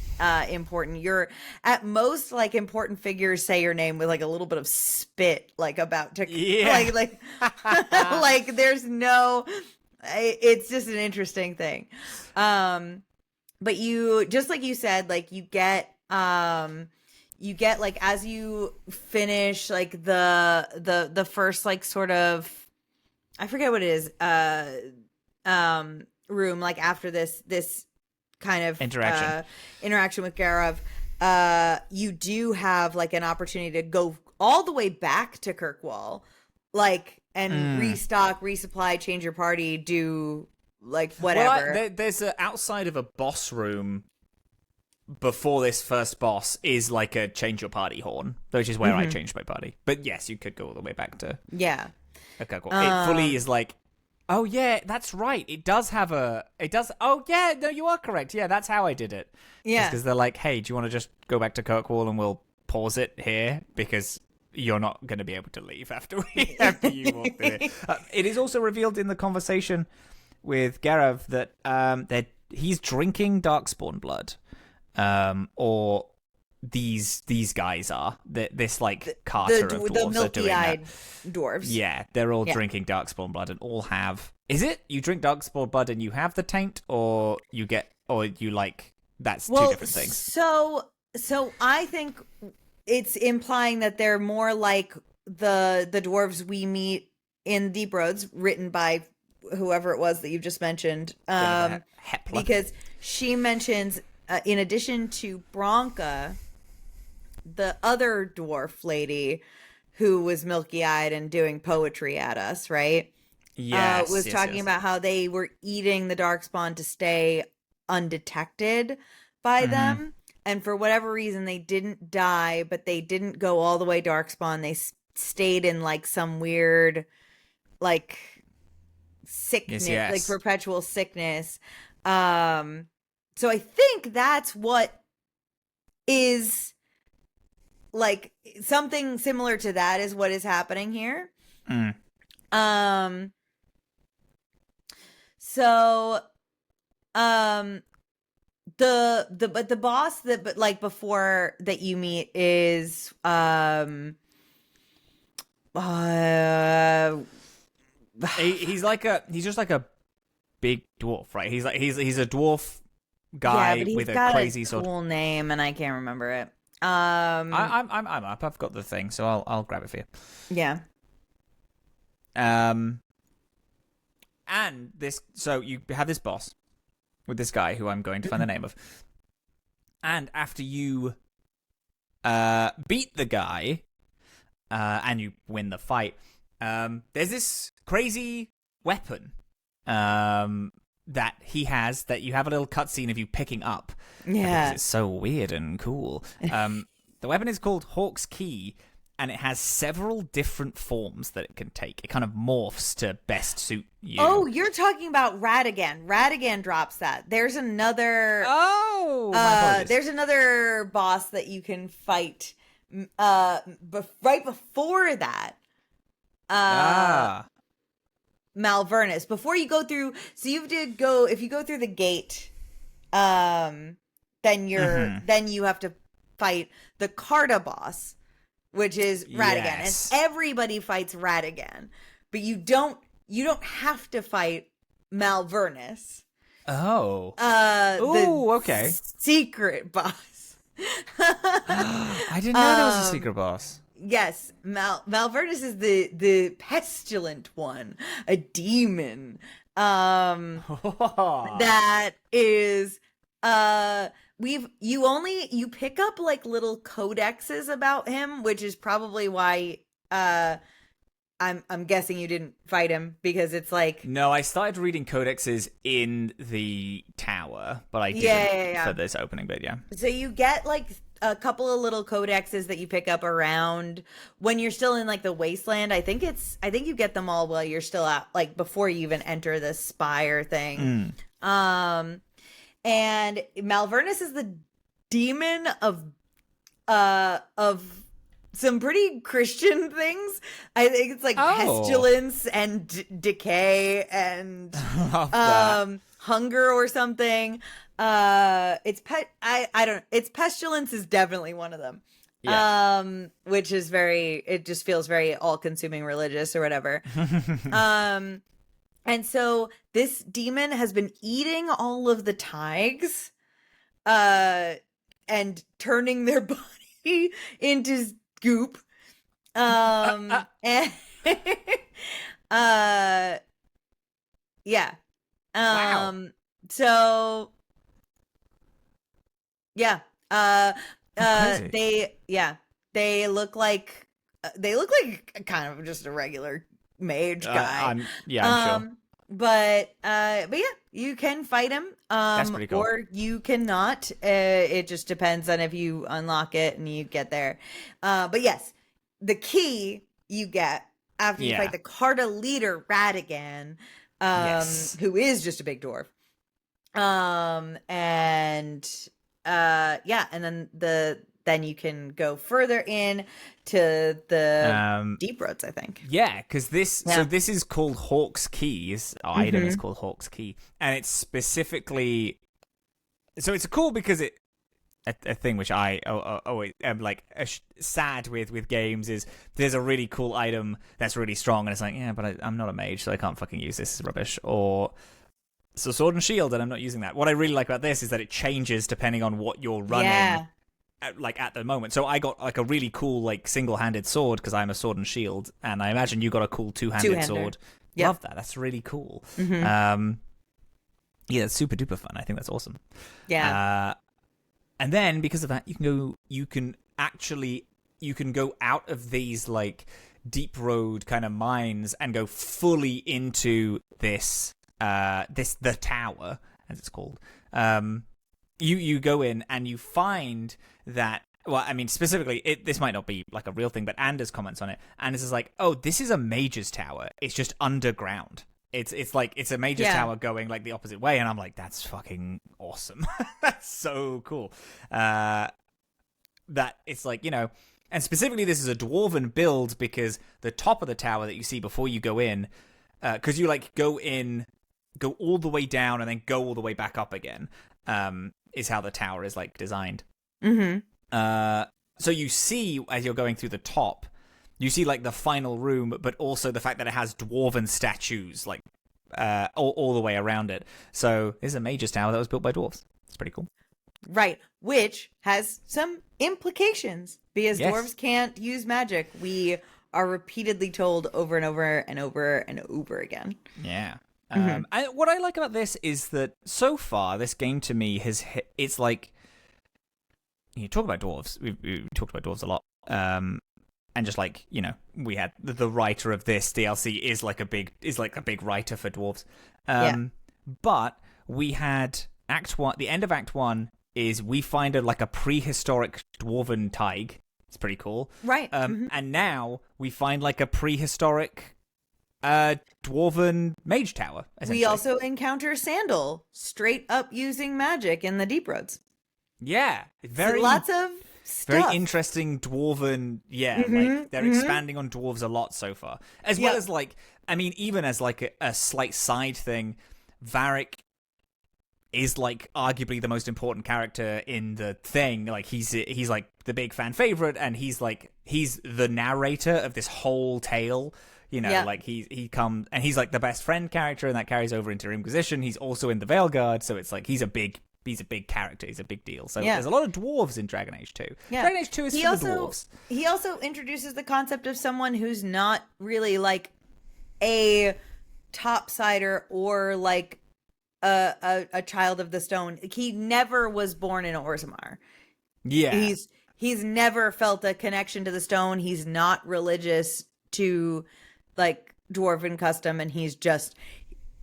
S1: important. You're at most like important figures say your name with like a little bit of spit, like about to like like there's no. It's just an interesting thing. But you, just like you said, like you get like as you finish like the first like sort of, I forget what it is, room, like after this kind of interaction with Garov, you do have like an opportunity to go all the way back to Kirkwall, like, and restock, resupply, change your party, do like whatever.
S2: Well, there's outside of a boss room before this first boss is like a change your party horn, which is where I changed my party. But yes, you could go all the way back to Okay, cool. It fully is like, oh yeah, that's right. It does. Oh yeah, no, you are correct. Yeah, that's how I did it. Yeah, because they're like, hey, do you want to just go back to Kirkwall and we'll pause it here because you're not going to be able to leave after you walk through it. It is also revealed in the conversation with Garov that he's drinking Darkspawn blood, or these guys are this like Carter of dwarves
S1: the milky-eyed dwarves.
S2: Yeah, they're all drinking Darkspawn blood and all have. Is it you drink Darkspawn blood and you have the taint, or you like that's two different things?
S1: So I think it's implying that they're more like the dwarves we meet in Deep Roads, written by whoever it was that you just mentioned, because she mentions in addition to Bronca, the other dwarf lady who was milky-eyed and doing poetry at us, right? Was talking about how they were eating the Darkspawn to stay undetected by them, and for whatever reason they didn't die, but they didn't go all the way Darkspawn. They stayed in like some weird like sickness, like perpetual sickness. So I think that's what is like something similar to that is what is happening here. So the boss that before that you meet is
S2: he's just like a big dwarf, right? He's a dwarf guy with a crazy sort of
S1: cool name, and I can't remember it.
S2: I'm up. I've got the thing, so I'll grab it for you.
S1: Yeah.
S2: And so you have this boss with this guy who I'm going to find the name of, and after you beat the guy, and you win the fight, there's this crazy weapon that he has that you have a little cutscene of you picking up.
S1: Yeah.
S2: Because it's so weird and cool. The weapon is called Hawk's Key, and it has several different forms that it can take. It kind of morphs to best suit you.
S1: Oh, you're talking about Ratigan. Ratigan drops that. There's another... there's another boss that you can fight right before that. Malvernus. Before you go through... So if you go through the gate, then you have to fight the Carta boss, which is Ratigan. Yes. And everybody fights Ratigan. But you don't have to fight Malvernus.
S2: Oh. Okay.
S1: Secret boss.
S2: I didn't know there was a secret boss.
S1: Yes, Malvernus is the pestilent one, a demon. That is you pick up like little codexes about him, which is probably why I'm guessing you didn't fight him, because it's like...
S2: No, I started reading codexes in the tower, but I didn't for this opening bit, yeah.
S1: So you get like a couple of little codexes that you pick up around when you're still in like the wasteland. I think you get them all while you're still out, like before you even enter the spire thing. And Malvernus is the demon of some pretty Christian things. I think it's like pestilence and decay and hunger or something. It's pestilence is definitely one of them. Yeah. Which is it just feels very all-consuming religious or whatever. And so this demon has been eating all of the Tigers, and turning their body into goop. And yeah.
S2: Wow.
S1: So yeah. They look like kind of just a regular mage guy.
S2: I'm sure.
S1: But yeah, you can fight him.
S2: That's pretty cool.
S1: Or you cannot. It just depends on if you unlock it and you get there. But yes, the key you get after you fight the Carta leader Radigan, who is just a big dwarf. And then you can go further in to the deep roads, I think.
S2: Yeah, because this is called Hawk's Key. Our item is called Hawk's Key, and it's specifically it's cool because a thing which I always am like sad with games is there's a really cool item that's really strong, and it's like, yeah, but I'm not a mage, so I can't fucking use this. It's rubbish. Or so sword and shield, and I'm not using that. What I really like about this is that it changes depending on what you're running. Yeah. At the moment. So I got like a really cool like single-handed sword because I'm a sword and shield, and I imagine you got a cool two-handed sword. Yep. Love that. That's really cool. Yeah, it's super duper fun. I think that's awesome.
S1: Yeah.
S2: And then because of that, you can go out of these like deep road kind of mines and go fully into this the tower, as it's called. You go in and you find that, well, I mean, specifically, this might not be like a real thing, but Anders comments on it. Anders is like, oh, this is a mage's tower. It's just underground. It's like, it's a mage's tower going like the opposite way. And I'm like, that's fucking awesome. That's so cool. That it's like, and specifically this is a dwarven build because the top of the tower that you see before you go in, because you like go all the way down and then go all the way back up again. Is how the tower is like designed. So you see as you're going through the top, you see like the final room, but also the fact that it has dwarven statues like all the way around it. So this is a mage's tower that was built by dwarves. It's pretty cool.
S1: Right, which has some implications because dwarves can't use magic. We are repeatedly told over and over and over and over again.
S2: Yeah. What I like about this is that so far this game to me it's like, you talk about dwarves. We've talked about dwarves a lot. And just like, we had the writer of this DLC is like a big writer for dwarves. But we had Act 1, the end of Act 1 is we find a prehistoric dwarven Tig. It's pretty cool.
S1: Right.
S2: And now we find like a prehistoric dwarven mage tower.
S1: We also encounter Sandal straight up using magic in the deep roads.
S2: Yeah,
S1: lots of stuff.
S2: Very interesting dwarven. Yeah, like they're expanding on dwarves a lot so far, as well as like, I mean, even as like a slight side thing, Varric is like arguably the most important character in the thing. Like he's like the big fan favorite, and he's the narrator of this whole tale. Like he comes and he's like the best friend character, and that carries over into Inquisition. He's also in the Veilgaurd, so it's like he's a big character. He's a big deal. So there's a lot of dwarves in Dragon Age 2. Yeah. Dragon Age 2 is for the dwarves.
S1: He also introduces the concept of someone who's not really like a topsider or like a child of the stone. He never was born in Orzammar.
S2: Yeah.
S1: He's never felt a connection to the stone. He's not religious to like dwarven custom, and he's just,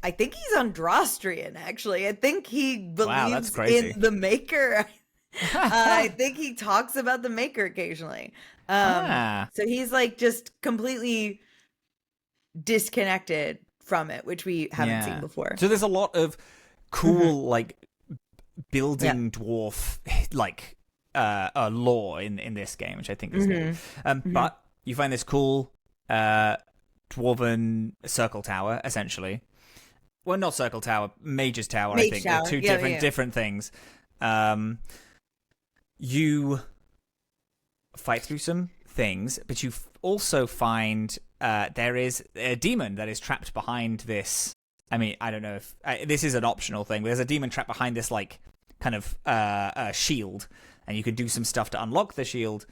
S1: I think he's Androstrian, actually. I think he believes in the Maker. I think he talks about the Maker occasionally. So he's like just completely disconnected from it, which we haven't seen before.
S2: So there's a lot of cool like building dwarf like lore in this game, which I think is good. But you find this cool dwarven circle tower, essentially. Well, not circle tower, mage's tower. I think
S1: tower.
S2: They're two different things. You fight through some things, but you also find there is a demon that is trapped behind this. I mean, I don't know if this is an optional thing, but there's a demon trapped behind this like kind of shield, and you can do some stuff to unlock the shield.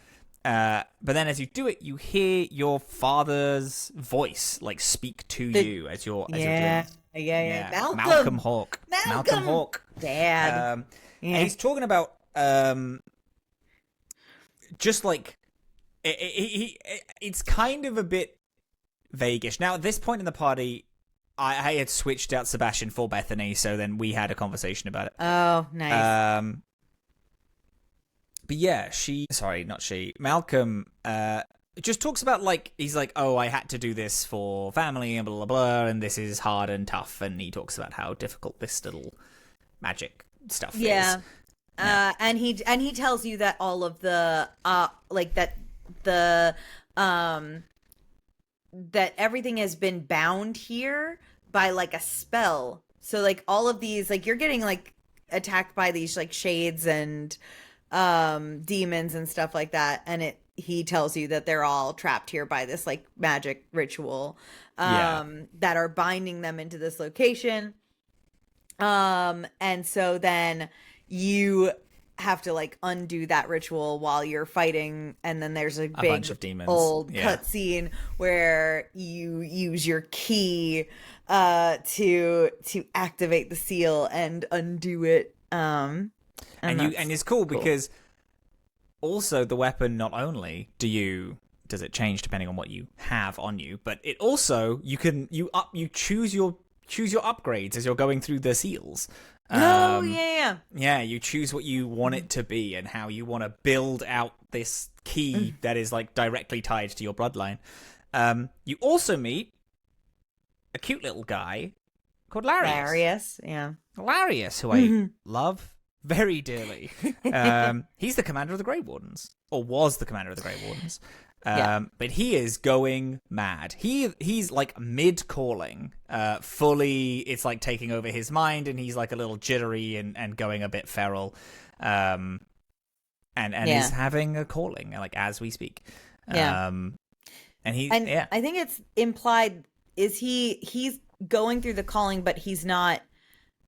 S2: But then as you do it, you hear your father's voice like speak to you as you're doing it.
S1: Yeah.
S2: Malcolm Hawke.
S1: Dad.
S2: And he's talking about just like it's kind of a bit vaguish. Now at this point in the party, I had switched out Sebastian for Bethany, so then we had a conversation about it.
S1: Oh, nice.
S2: But yeah, Malcolm just talks about like, he's like, oh, I had to do this for family and blah, blah, blah, and this is hard and tough, and he talks about how difficult this little magic stuff is.
S1: Yeah. And he tells you that all of the that everything has been bound here by like a spell. So like all of these, like you're getting like attacked by these like shades and demons and stuff like that, and he tells you that they're all trapped here by this like magic ritual that are binding them into this location. And so then you have to like undo that ritual while you're fighting, and then there's a big
S2: bunch of demons.
S1: Old cutscene where you use your key to activate the seal and undo it. And
S2: it's cool because also the weapon, not only does it change depending on what you have on you, but it also you choose your upgrades as you're going through the seals. Yeah, you choose what you want it to be and how you want to build out this key that is like directly tied to your bloodline. You also meet a cute little guy called Larius. Larius, who I love very dearly. He's the commander of the Grey Wardens, or was the commander of the Grey Wardens. But he is going mad. He's like mid-calling, fully, it's like taking over his mind, and he's like a little jittery and going a bit feral. And he's having a calling, like, as we speak. And I think it's implied, he's going through the calling, but he's not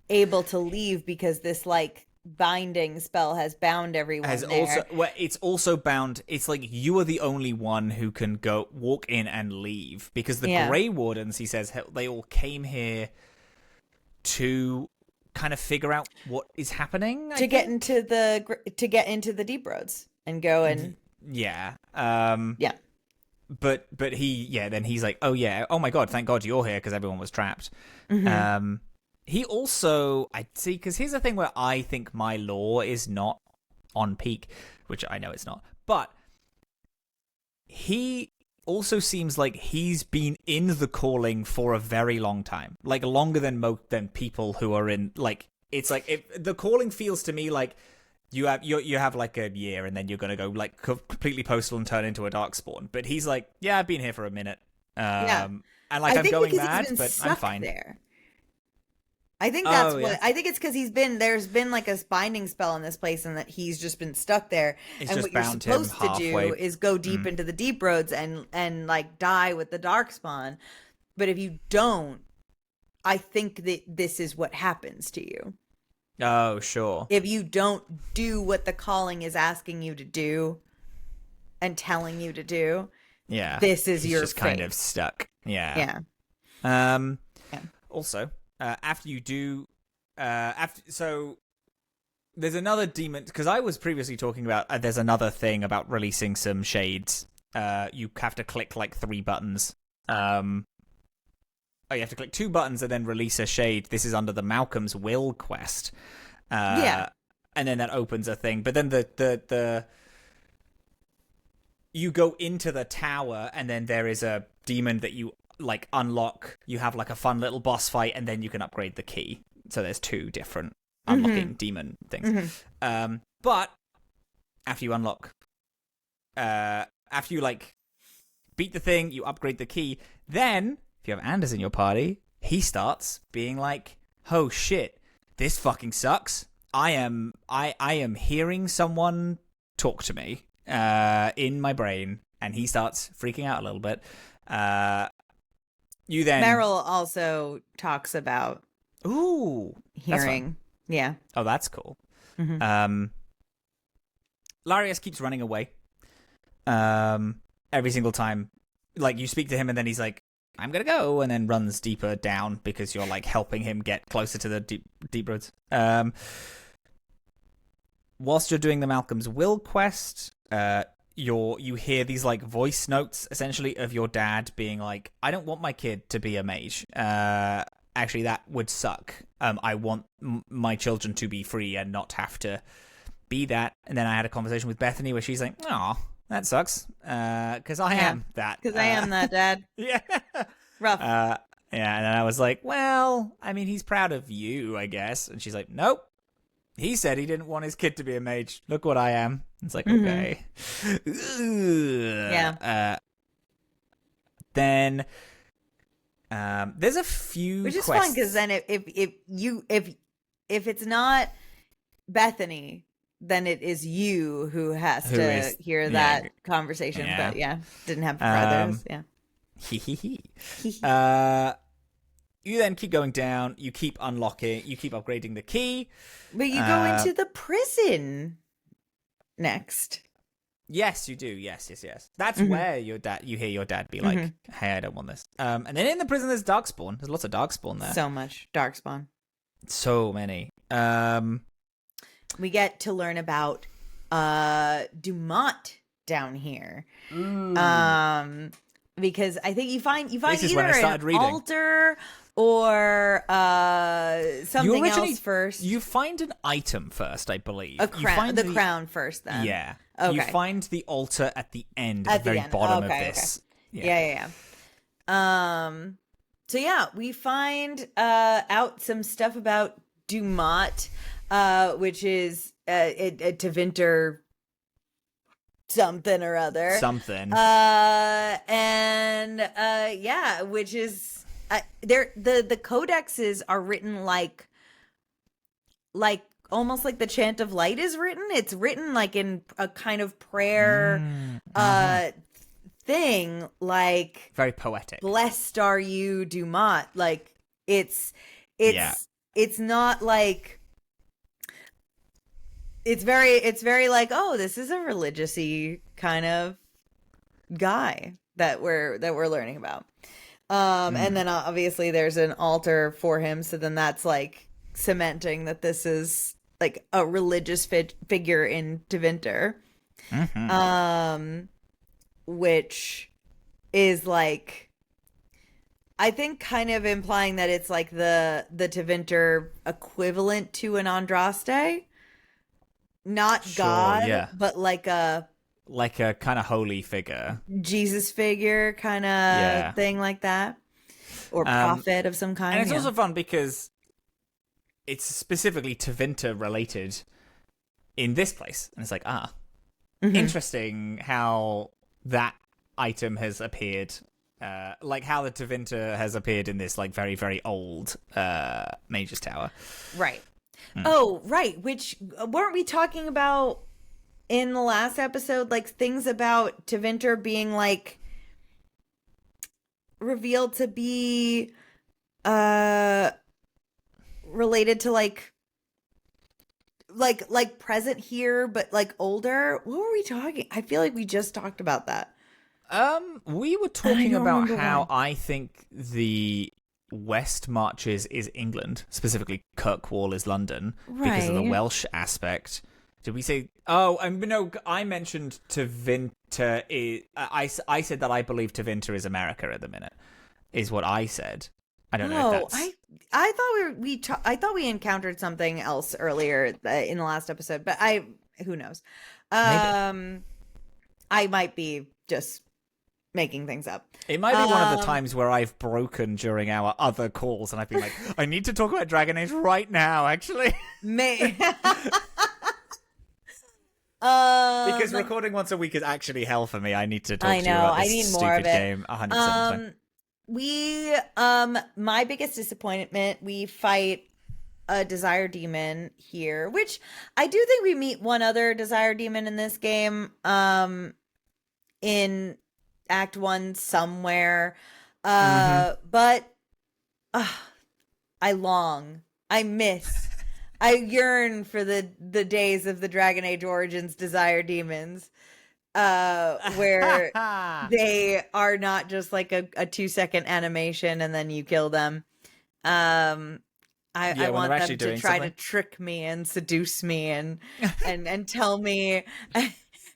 S2: able to leave because this, like, binding spell has bound everyone it's also bound. It's like you are the only one who can walk in and leave, because the Grey Wardens, he says, they all came here to kind of figure out what is happening to get into the deep roads and go and but he's like, oh my god, thank god you're here, because everyone was trapped. He also, I'd see, because here's the thing where I think my lore is not on peak, which I know it's not, but he also seems like he's been in the calling for a very long time, like longer than people who are in, like, it's like, the calling feels to me like you have like a year and then you're going to go like completely postal and turn into a Darkspawn, but he's like, yeah, I've been here for a minute, and like I'm going mad, but I'm fine.
S1: There. I think that's I think it's because there's been like a binding spell in this place, and that he's just been stuck there.
S2: It's
S1: and what you're supposed to do is go deep into the deep roads and like die with the Darkspawn. But if you don't, I think that this is what happens to you.
S2: Oh, sure.
S1: If you don't do what the calling is asking you to do and telling you to do, this is your
S2: just
S1: fate.
S2: Kind of stuck. Yeah.
S1: Yeah.
S2: also, after you do, so there's another demon, because I was previously talking about there's another thing about releasing some shades. You have to click like 3 buttons. You have to click 2 buttons and then release a shade. This is under the Malcolm's Will quest. And then that opens a thing. But then the you go into the tower, and then there is a demon that you like unlock. You have like a fun little boss fight, and then you can upgrade the key. So there's 2 different unlocking demon things. But after you unlock, after you like beat the thing, you upgrade the key. Then if you have Anders in your party, he starts being like, "Oh shit, this fucking sucks. I am hearing someone talk to me in my brain," and he starts freaking out a little bit. You then
S1: Meryl also talks about
S2: That's
S1: hearing. Yeah.
S2: Oh, that's cool. Larius keeps running away. Every single time, like you speak to him, and then he's like, "I'm gonna go," and then runs deeper down because you're like helping him get closer to the deep roads. Whilst you're doing the Malcolm's Will quest, you hear these like voice notes essentially of your dad being like, "I don't want my kid to be a mage. Actually, that would suck. I want my children to be free and not have to be that." And then I had a conversation with Bethany where she's like, "Oh, that sucks. Because I am that.
S1: Because I am that, Dad."
S2: Yeah.
S1: Rough.
S2: Yeah, and then I was like, "Well, I mean, he's proud of you, I guess." And she's like, "Nope. He said he didn't want his kid to be a mage. Look what I am." It's like, okay.
S1: Yeah.
S2: Then there's a few
S1: which is
S2: quests.
S1: fun, because then if it's not Bethany, then it is you who has to hear that conversation.
S2: Yeah.
S1: But didn't happen for others.
S2: You then keep going down. You keep unlocking. You keep upgrading the key.
S1: But you go into the prison next.
S2: Yes, you do. Yes. That's where you hear your dad be like, "Hey, I don't want this." And then in the prison, there's Darkspawn. There's lots of Darkspawn there.
S1: So much Darkspawn.
S2: So many.
S1: We get to learn about Dumont down here. Because I think you find either an altar or something else first.
S2: You find an item first, I believe.
S1: A crown. The crown first, then.
S2: Yeah.
S1: Okay.
S2: You find the altar at the end, at the very bottom of this.
S1: Okay. Yeah. So we find out some stuff about Dumont, which is a Tevinter something or other.
S2: Something.
S1: Which is the codexes are written like almost like the Chant of Light is written. It's written like in a kind of prayer thing, like
S2: very poetic.
S1: "Blessed are you, Dumont." Like it's not like it's very like, oh, this is a religious-y kind of guy that we're learning about. And then obviously there's an altar for him, so then that's like cementing that this is like a religious figure in Tevinter. Which is like, I think kind of implying that it's like the Tevinter equivalent to an Andraste. Not God, but like a
S2: kind of holy figure,
S1: Jesus figure kind of thing, like that, or prophet of some kind.
S2: And it's also fun because it's specifically Tevinter related in this place, and it's like, interesting how that item has appeared, like how the Tevinter has appeared in this like very, very old Mage's Tower,
S1: right? Oh, right. Which weren't we talking about in the last episode? Like things about Tevinter being like revealed to be related to like present here, but like older. What were we talking? I feel like we just talked about that.
S2: We were talking about how I think the West Marches is England, specifically Kirkwall is London, because of the Welsh aspect. Did we say? Oh, no. I mentioned Tevinter. I said that I believe Tevinter is America at the minute. Is what I said. I don't know if that's.
S1: I thought we encountered something else earlier in the last episode, but who knows?
S2: Maybe.
S1: I might be just making things up.
S2: It might be one of the times where I've broken during our other calls, and I've been like, I need to talk about Dragon Age right now. Actually, because recording once a week is actually hell for me. I need to talk to you about this stupid game 100%.
S1: My biggest disappointment, we fight a desire demon here, which I do think we meet one other desire demon in this game, in Act 1 somewhere. But I miss, I yearn for the days of the Dragon Age Origins desire demons. Where they are not just like a 2-second animation and then you kill them. I want them to try to trick me and seduce me and tell me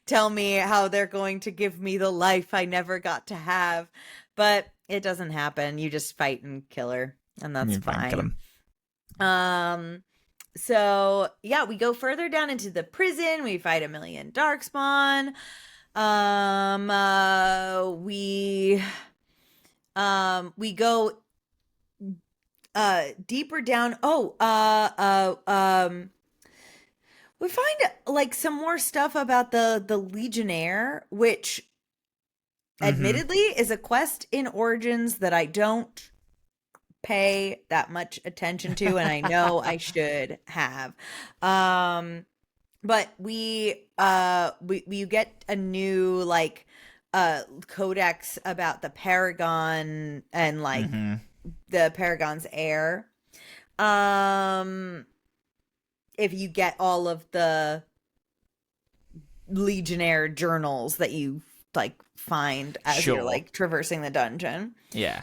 S1: how they're going to give me the life I never got to have. But it doesn't happen. You just fight and kill her, and that's fine. So yeah, we go further down into the prison. We fight a million Darkspawn. We go deeper down. We find like some more stuff about the Legionnaire, which admittedly is a quest in Origins that I don't pay that much attention to, and I know I should have. But we get a new like codex about the Paragon and like the Paragon's heir. If you get all of the Legionnaire journals that you like find as you're like traversing the dungeon.
S2: Yeah.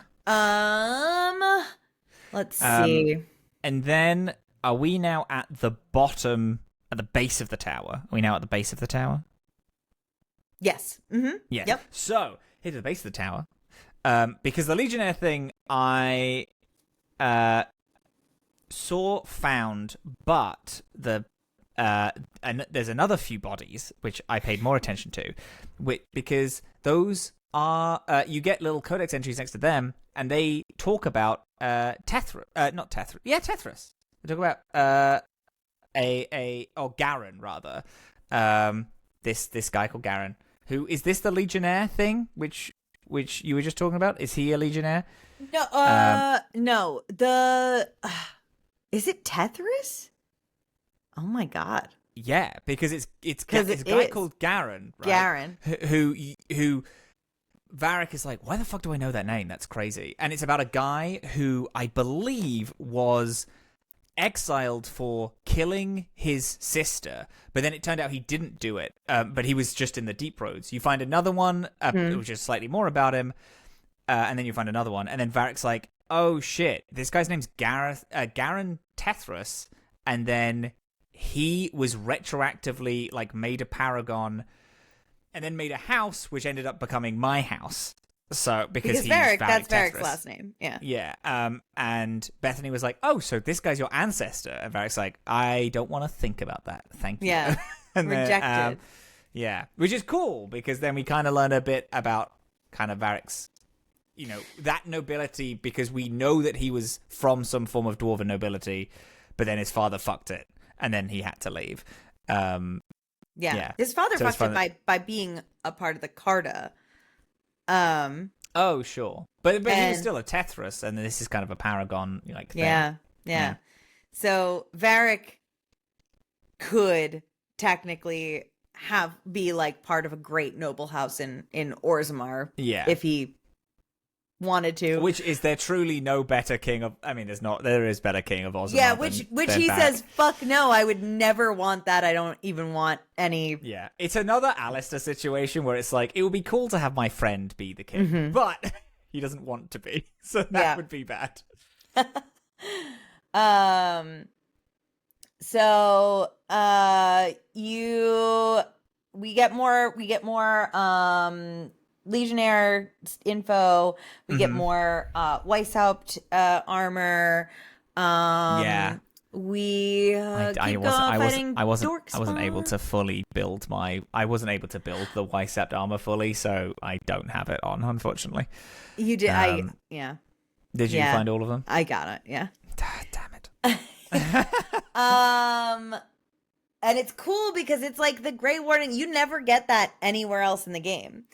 S1: Let's see.
S2: And then are we now at the bottom? At the base of the tower. Are we now at the base of the tower?
S1: Yes. Mm-hmm.
S2: Yeah.
S1: Yep.
S2: So, here to the base of the tower. Because the Legionnaire thing, I found, but and there's another few bodies, which I paid more attention to, because those are, you get little codex entries next to them, and they talk about Tethras. Tethras. They talk about... Garen rather. This guy called Garen. Who is this the Legionnaire thing? Which you were just talking about? Is he a Legionnaire?
S1: No, no. Is it Tethras? Oh my god.
S2: Yeah, because it's a guy called Garen, right?
S1: Garen.
S2: Who Varric is like, why the fuck do I know that name? That's crazy. And it's about a guy who I believe was exiled for killing his sister, but then it turned out he didn't do it, but he was just in the Deep Roads. You find another one, which is slightly more about him, and then you find another one, and then Varric's like, oh shit, this guy's name's Garen Tethras, and then he was retroactively like made a paragon, and then made a house, which ended up becoming my house. So because
S1: Varric, that's
S2: Tethras.
S1: Varric's last name. Yeah.
S2: Yeah. And Bethany was like, "Oh, so this guy's your ancestor?" And Varric's like, "I don't want to think about that. Thank you."
S1: Yeah.
S2: And
S1: rejected.
S2: Then, yeah, which is cool because then we kind of learn a bit about kind of Varric's, that nobility, because we know that he was from some form of dwarven nobility, but then his father fucked it, and then he had to leave. Yeah.
S1: His father fucked it by being a part of the Carta.
S2: Oh, sure. But he was still a Tethras, and this is kind of a paragon like thing.
S1: Yeah. So Varric could technically be like part of a great noble house in Orzammar.
S2: Yeah.
S1: If he wanted to.
S2: Which is there truly no better king of? I mean, there is better king of Orzammar.
S1: Yeah, which he says, fuck no, I would never want that. I don't even want any.
S2: Yeah, it's another Alistair situation where it's like it would be cool to have my friend be the king, but He doesn't want to be. So that would be bad.
S1: So we get more Legionnaire info. We get more Weishaupt armor. We I
S2: wasn't able to fully build I wasn't able to build the Weishaupt armor fully, so I don't have it on, unfortunately.
S1: You did.
S2: Did you find all of them?
S1: I got it. Yeah.
S2: Damn it.
S1: And it's cool because it's like the Grey Warden. You never get that anywhere else in the game.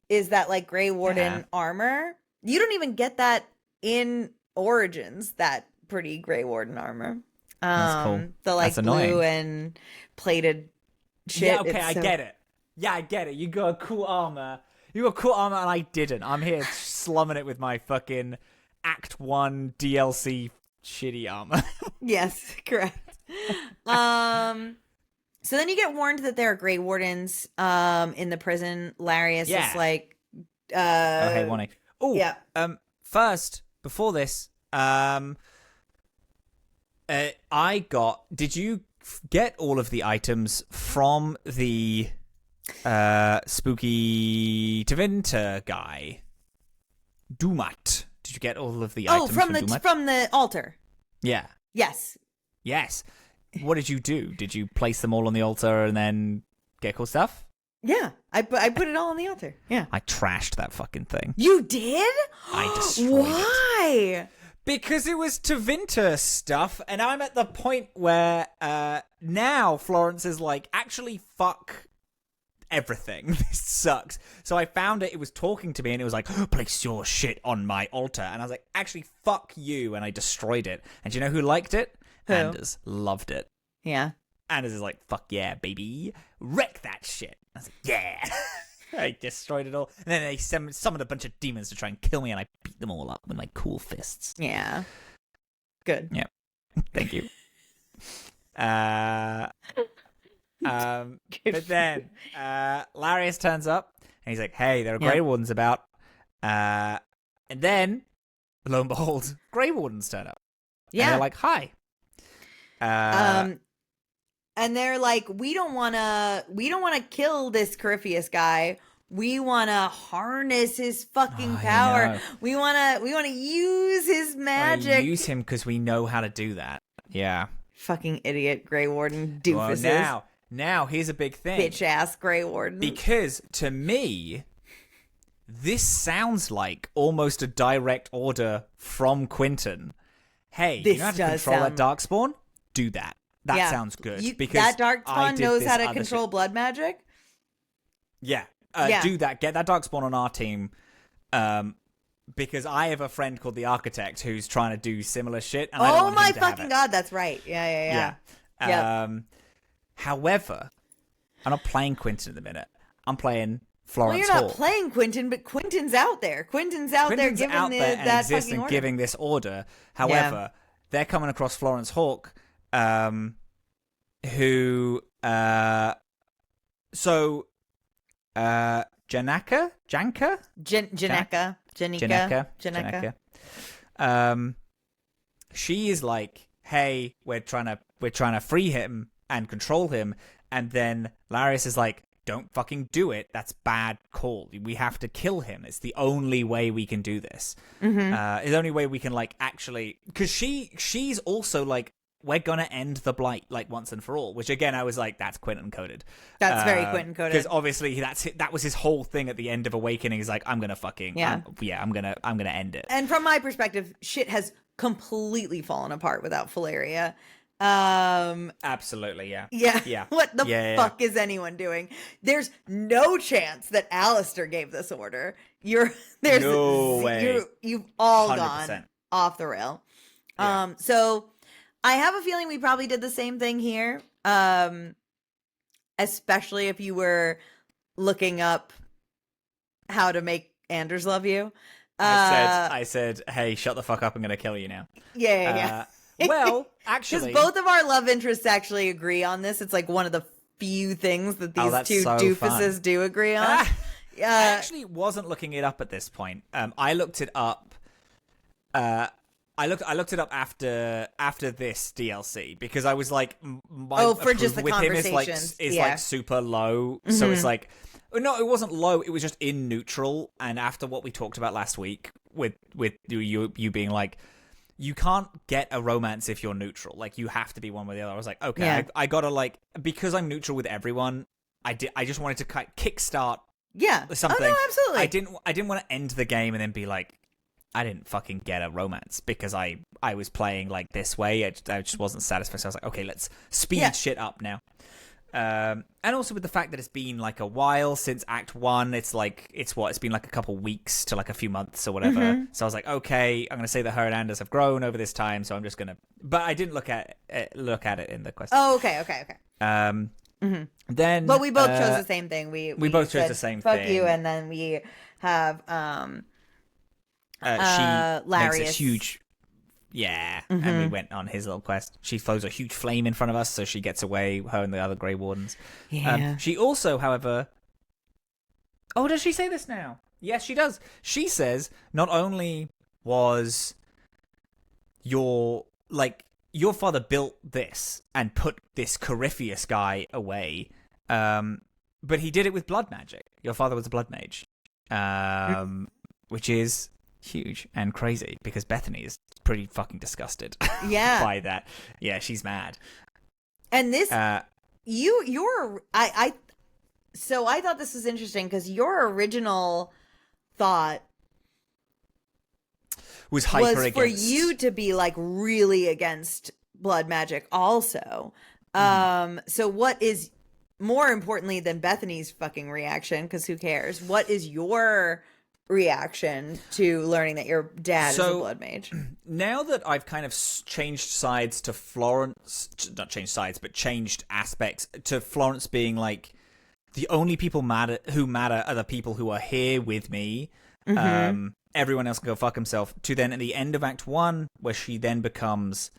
S1: Is that like Grey Warden armor? You don't even get that in Origins. That pretty Grey Warden armor.
S2: That's cool.
S1: The like
S2: That's
S1: blue
S2: annoying.
S1: and plated shit.
S2: Yeah, okay, I get it. Yeah, I get it. You got a cool armor. You got cool armor, and I didn't. I'm here slumming it with my fucking Act 1 DLC shitty armor.
S1: Yes, correct. So then you get warned that there are Grey Wardens in the prison. Larius is like
S2: hey, Wani. Oh,
S1: yeah.
S2: First, before this, did you get all of the items from the spooky Tevinter guy? Dumat. Did you get all of the items
S1: from the altar?
S2: Yeah.
S1: Yes.
S2: What did you do? Did you place them all on the altar and then get cool stuff?
S1: Yeah, I put it all on the altar. Yeah.
S2: I trashed that fucking thing.
S1: You did?
S2: I destroyed it.
S1: Why?
S2: Because it was Tevinter stuff, and I'm at the point where now Florence is like, actually, fuck everything. This sucks. So I found it was talking to me, and it was like, place your shit on my altar. And I was like, actually, fuck you, and I destroyed it. And do you know who liked it?
S1: Who?
S2: Anders loved it.
S1: Yeah.
S2: Anders is like, fuck yeah, baby. Wreck that shit. I was like, yeah. I destroyed it all. And then they summoned a bunch of demons to try and kill me, and I beat them all up with my cool fists.
S1: Yeah. Good.
S2: Yeah. Thank you. But then Larius turns up, and he's like, hey, there are Grey Wardens about. And then, lo and behold, Grey Wardens turn up.
S1: Yeah.
S2: And they're like, hi.
S1: And they're like, we don't want to kill this Corypheus guy. We want to harness his fucking power. We want to use his magic.
S2: Use him because we know how to do that. Yeah.
S1: Fucking idiot Grey Warden doofuses.
S2: Well, now here's a big thing.
S1: Bitch ass Grey Warden.
S2: Because to me, this sounds like almost a direct order from Quentin. Hey, you know how to control that Darkspawn? Do that. That sounds good. Because
S1: that Darkspawn knows how to control blood magic?
S2: Yeah. Do that. Get that Darkspawn on our team. Because I have a friend called the Architect who's trying to do similar shit. And I don't want
S1: my
S2: him to have
S1: fucking
S2: it.
S1: god, that's right. Yeah.
S2: However, I'm not playing Quentin at the minute. I'm playing Florence
S1: Hall. Well, you're not
S2: Hall.
S1: playing Quentin, but Quentin's out there. Quentin's out there giving that fucking order.
S2: Giving this order. However, they're coming across Florence Hawk, who Janaka? She is like, hey, we're trying to free him and control him, and then Larius is like, don't fucking do it. That's bad call. We have to kill him. It's the only way we can do this. It's the only way we can like actually, because she's also like, we're gonna end the blight like once and for all. Which again, I was like, that's Quentin coded.
S1: That's very Quentin coded.
S2: Because obviously that was his whole thing at the end of Awakening. He's like, I'm gonna fucking I'm gonna end it.
S1: And from my perspective, shit has completely fallen apart without Valeria.
S2: Absolutely, yeah.
S1: What the fuck is anyone doing? There's no chance that Alistair gave this order. No way. You've all 100%. Gone off the rail.
S2: Yeah.
S1: So I have a feeling we probably did the same thing here. Especially if you were looking up how to make Anders love you.
S2: I said, hey, shut the fuck up, I'm gonna kill you now.
S1: Yeah.
S2: Well, actually,
S1: because both of our love interests actually agree on this. It's like one of the few things that these two doofuses do agree on.
S2: actually wasn't looking it up at this point. I looked it up. I looked it up after this DLC because I was like, my
S1: for just the
S2: with him
S1: conversations
S2: is like super low. So it's like, no, it wasn't low. It was just in neutral. And after what we talked about last week, with you being like, you can't get a romance if you're neutral. Like, you have to be one with the other. I was like, okay, I gotta, like, because I'm neutral with everyone. I just wanted to kickstart something.
S1: Oh no, absolutely.
S2: I didn't want to end the game and then be like, I didn't fucking get a romance because I was playing like this way. I just wasn't satisfied. So I was like, okay, let's speed shit up now. And also with the fact that it's been like a while since Act 1, it's been like a couple weeks to like a few months or whatever. So I was like, okay, I'm going to say that her and Anders have grown over this time, so I'm just going to... But I didn't look at it in the quest.
S1: Oh, okay.
S2: Then...
S1: But we both chose the same thing. We
S2: both chose
S1: said,
S2: the same
S1: fuck
S2: thing.
S1: Fuck you, and then we have...
S2: she makes a
S1: Larius.
S2: huge... Yeah, and we went on his little quest. She throws a huge flame in front of us, so she gets away, her and the other Grey Wardens.
S1: Yeah.
S2: She also, however... Oh, does she say this now? Yes, she does. She says, not only was your father built this and put this Corypheus guy away, but he did it with blood magic. Your father was a blood mage. Which is... huge and crazy because Bethany is pretty fucking disgusted by that. Yeah, she's mad.
S1: And this so I thought this was interesting because your original thought
S2: was against
S1: for you to be like really against blood magic also. So what is more importantly than Bethany's fucking reaction, because who cares, what is your reaction to learning that your dad is a blood mage?
S2: Now that I've kind of changed sides to Florence, not changed sides, but changed aspects to Florence being like, the only people who matter are the people who are here with me. Everyone else can go fuck himself. To then at the end of Act 1, where she then becomes,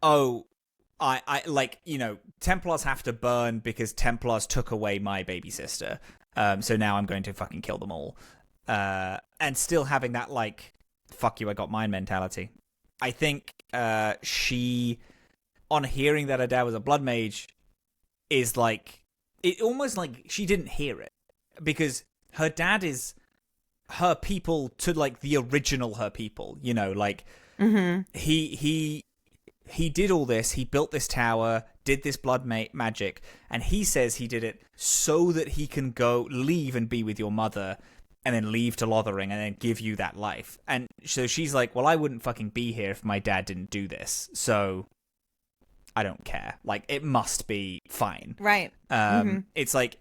S2: I like, you know, Templars have to burn because Templars took away my baby sister. So now I'm going to fucking kill them all. And still having that, like, fuck you, I got mine mentality. I think she, on hearing that her dad was a blood mage, is like... It almost like she didn't hear it. Because her dad is her people to, like, the original her people. You know, like, he did all this, he built this tower, did this blood magic, and he says he did it so that he can go leave and be with your mother, and then leave to Lothering, and then give you that life. And so she's like, well, I wouldn't fucking be here if my dad didn't do this, so I don't care. Like, it must be fine.
S1: Right.
S2: It's like,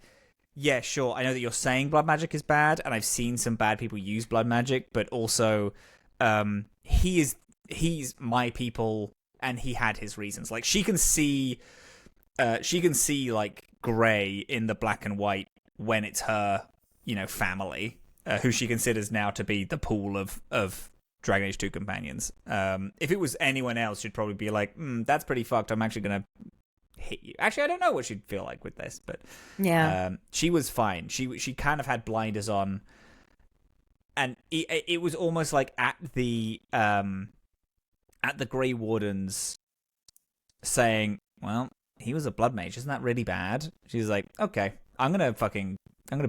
S2: yeah, sure, I know that you're saying blood magic is bad, and I've seen some bad people use blood magic, but also, he's my people... And he had his reasons. Like, she can see like grey in the black and white when it's her, you know, family, who she considers now to be the pool of Dragon Age 2 companions. If it was anyone else, she'd probably be like, that's pretty fucked. I'm actually gonna hit you. Actually, I don't know what she'd feel like with this, but she was fine. She kind of had blinders on, and it was almost like at the Grey Wardens saying, well, he was a blood mage, isn't that really bad? She's like, okay, I'm gonna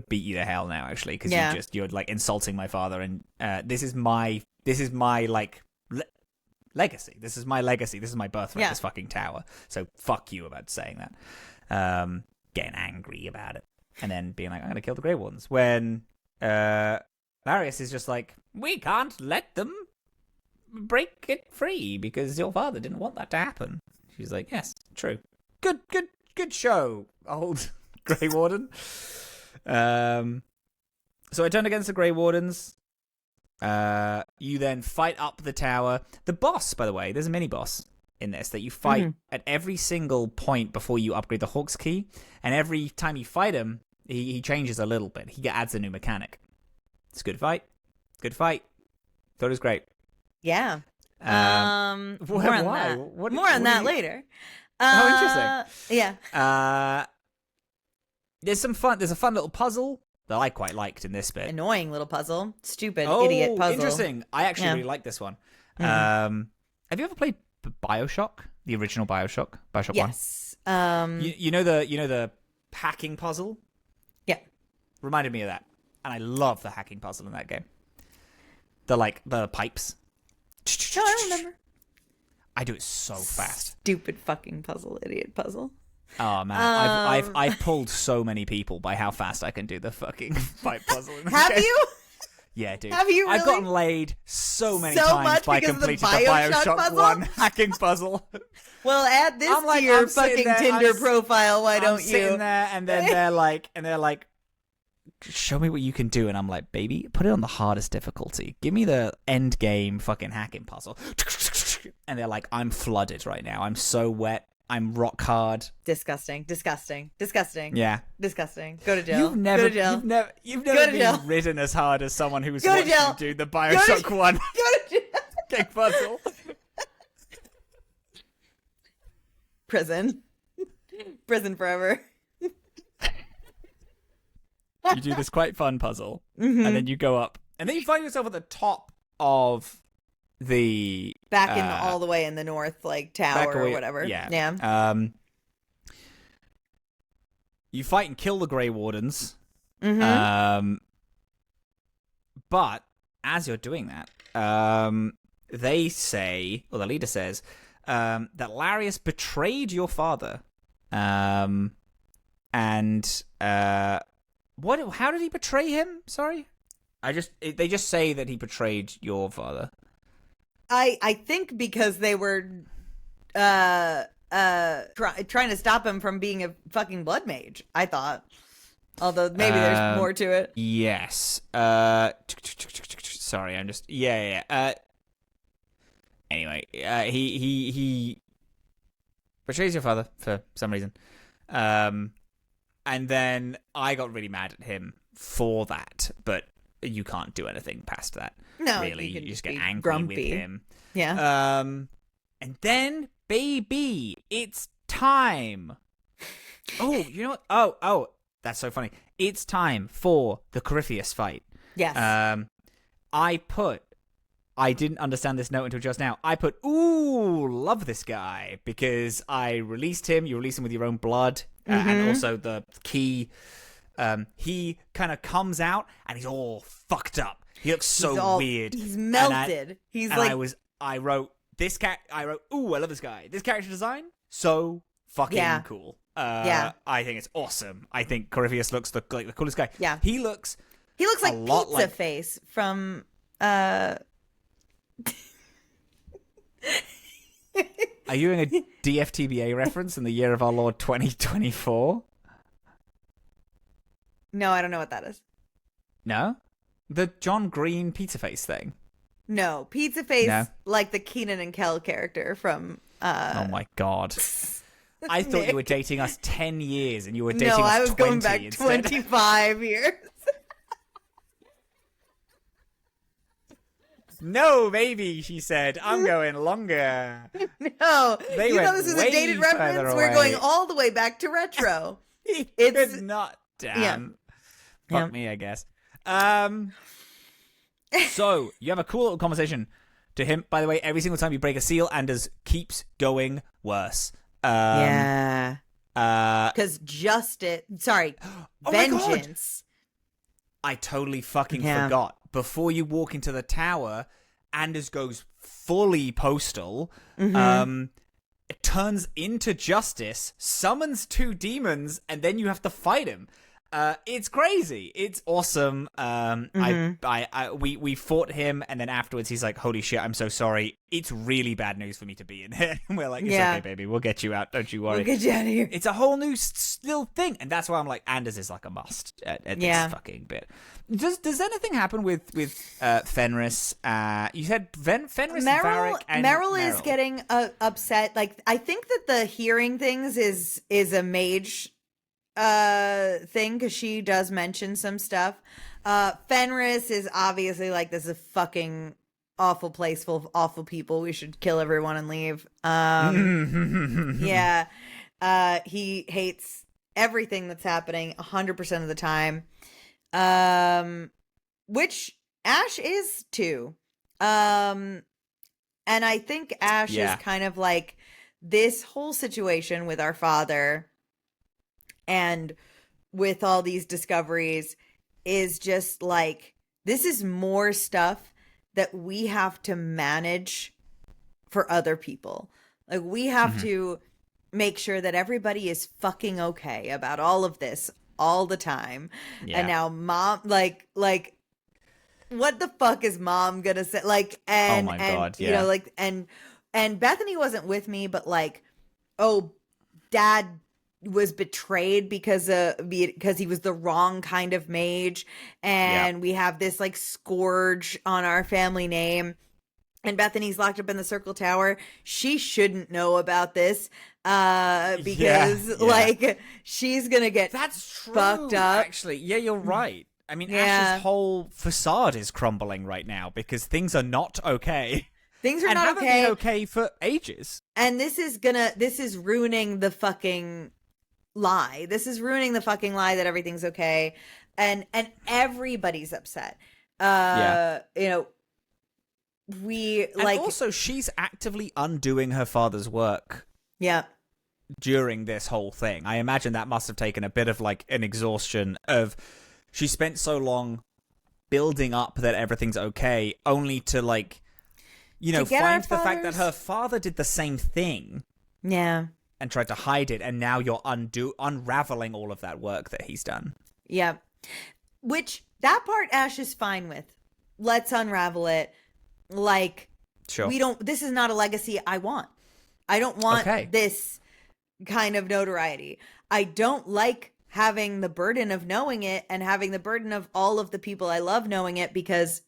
S2: beat you to hell now, actually, because you're like insulting my father, and this is my like legacy. This is my legacy. This is my birthright. This fucking tower. So fuck you about saying that. Getting angry about it, and then being like, I'm gonna kill the Grey Wardens. When Larius is just like, we can't let them break it free because your father didn't want that to happen. She's like, yes, true. Good show, old Grey Warden. So I turned against the Grey Wardens. You then fight up the tower. The boss, by the way, there's a mini boss in this that you fight at every single point before you upgrade the Hawk's Key, and every time you fight him, he changes a little bit. He adds a new mechanic. It's a good fight. Thought it was great.
S1: Yeah. More on that. More on that later.
S2: How interesting.
S1: Yeah.
S2: There's a fun little puzzle that I quite liked in this bit.
S1: Annoying little puzzle. Stupid, idiot puzzle.
S2: Interesting. I actually really like this one. Have you ever played Bioshock? The original Bioshock? Bioshock 1?
S1: Yes.
S2: You know the hacking puzzle?
S1: Yeah.
S2: Reminded me of that. And I love the hacking puzzle in that game. The pipes.
S1: No, I remember.
S2: I do it so fast.
S1: Stupid fucking puzzle, idiot puzzle.
S2: Oh man, I've pulled so many people by how fast I can do the fucking pipe puzzle. In
S1: Have
S2: game.
S1: you?
S2: Yeah, dude.
S1: Have you really?
S2: I've gotten laid so many times by completing the Bioshock 1 hacking puzzle.
S1: Well, add this to your fucking Tinder profile. Why don't you?
S2: Sitting there, and then they're like, show me what you can do, and I'm like, baby, put it on the hardest difficulty. Give me the end game fucking hacking puzzle. And they're like, I'm flooded right now. I'm so wet. I'm rock hard.
S1: Disgusting.
S2: Yeah.
S1: Disgusting. Go to jail.
S2: You've never been ridden as hard as someone who was watching you do the Bioshock 1
S1: Go to jail.
S2: gig puzzle.
S1: Prison forever.
S2: You do this quite fun puzzle, and then you go up, and then you find yourself at the top of the
S1: back in all the way in the north, like tower or whatever.
S2: Yeah. You fight and kill the Grey Wardens. But as you're doing that, they say, or the leader says, that Larius betrayed your father. And what? How did he betray him? Sorry, they just say that he betrayed your father.
S1: I think because they were trying to stop him from being a fucking blood mage, I thought. Although maybe there's more to it.
S2: Yes. Sorry, I'm just anyway, he betrays your father for some reason. And then I got really mad at him for that, but you can't do anything past that.
S1: No,
S2: really, you just get angry
S1: grumpy
S2: with him.
S1: Yeah.
S2: And then, baby, it's time. Oh, you know what? Oh, that's so funny. It's time for the Corypheus fight.
S1: Yes.
S2: I didn't understand this note until just now. I put, ooh, love this guy, because I released him. You release him with your own blood, and also the key. He kind of comes out, and he's all fucked up. He looks so weird.
S1: He's melted.
S2: I wrote, ooh, I love this guy. This character design, so fucking cool. I think it's awesome. I think Corypheus looks like the coolest guy.
S1: Yeah.
S2: He looks
S1: like Pizza Face from
S2: Are you doing a DFTBA reference in the year of our Lord 2024?
S1: No, I don't know what that is.
S2: No? The John Green Pizza Face thing?
S1: No, Pizza Face, like the Keenan and Kel character from...
S2: Oh my god. I thought you were dating us 10 years and you were dating us 20
S1: No, I was going back
S2: instead.
S1: 25 years.
S2: No, baby, she said. I'm going longer.
S1: No,
S2: They
S1: you
S2: went
S1: know this is a
S2: way
S1: dated
S2: further
S1: reference?
S2: away.
S1: We're going all the way back to retro.
S2: It's not. Damn. Fuck me, I guess. So, you have a cool little conversation to him. By the way, every single time you break a seal, Anders keeps going worse.
S1: Because vengeance.
S2: I totally fucking forgot. Before you walk into the tower, Anders goes fully postal. It turns into Justice, summons two demons, and then you have to fight him. It's crazy. It's awesome. We fought him, and then afterwards he's like, "Holy shit, I'm so sorry. It's really bad news for me to be in here." And we're like, "It's okay, baby. We'll get you out. Don't you worry.
S1: We'll get you out of here."
S2: It's a whole new little thing, and that's why I'm like, Anders is like a must at this fucking bit. Does anything happen with Fenris? You said Fenris, Varric, and
S1: Meryl is getting upset. Like, I think that the hearing things is a mage thing, because she does mention some stuff. Fenris is obviously like, this is a fucking awful place full of awful people. We should kill everyone and leave. He hates everything that's happening 100% of the time. Which Ash is too. And I think Ash is kind of like this whole situation with our father and with all these discoveries is just like, this is more stuff that we have to manage for other people. Like, we have to make sure that everybody is fucking okay about all of this all the time. Yeah. And now mom, like, what the fuck is mom gonna say? Like, and,
S2: oh my God, yeah.
S1: You know, like, and Bethany wasn't with me, but like, oh, dad was betrayed because he was the wrong kind of mage, and we have this like scourge on our family name, and Bethany's locked up in the Circle Tower. She shouldn't know about this because like she's gonna get fucked up.
S2: Actually, yeah, you're right. I mean, Ash's whole facade is crumbling right now because things are not okay.
S1: Things are not
S2: haven't
S1: okay.
S2: Been okay for ages.
S1: And this is ruining the fucking lie. This is ruining the fucking lie that everything's okay. And everybody's upset. You know,
S2: and also she's actively undoing her father's work.
S1: Yeah.
S2: During this whole thing. I imagine that must have taken a bit of like an exhaustion of she spent so long building up that everything's okay, only to like, you know, find the fact that her father did the same thing.
S1: Yeah.
S2: And tried to hide it, and now you're unraveling all of that work that he's done.
S1: Yeah. Which, that part Ash is fine with. Let's unravel it. Like, sure. This is not a legacy I want. I don't want this kind of notoriety. I don't like having the burden of knowing it and having the burden of all of the people I love knowing it, because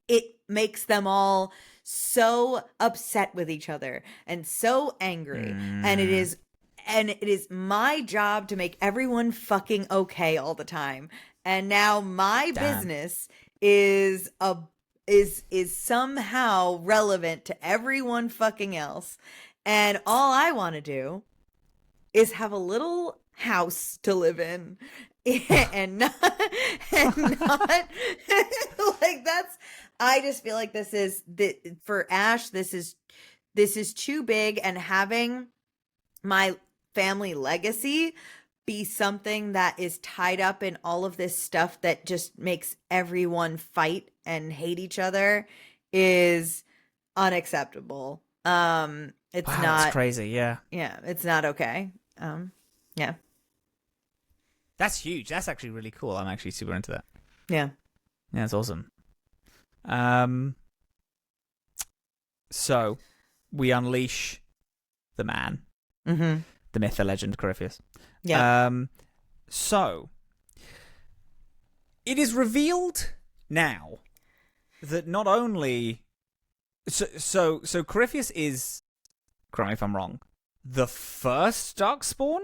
S1: it makes them all so upset with each other and so angry. And it is my job to make everyone fucking okay all the time. And now my business is somehow relevant to everyone fucking else. And all I want to do is have a little house to live in. and not like, that's, I just feel like this is for Ash, this is too big, and having my family legacy be something that is tied up in all of this stuff that just makes everyone fight and hate each other is unacceptable. It's not,
S2: it's crazy. Yeah,
S1: it's not okay. Yeah.
S2: That's huge. That's actually really cool. I'm actually super into that.
S1: Yeah.
S2: Yeah, it's awesome. So we unleash the man, the myth, the legend, Corypheus.
S1: Yeah.
S2: So it is revealed now that not only so Corypheus is, correct me if I'm wrong, the first Darkspawn.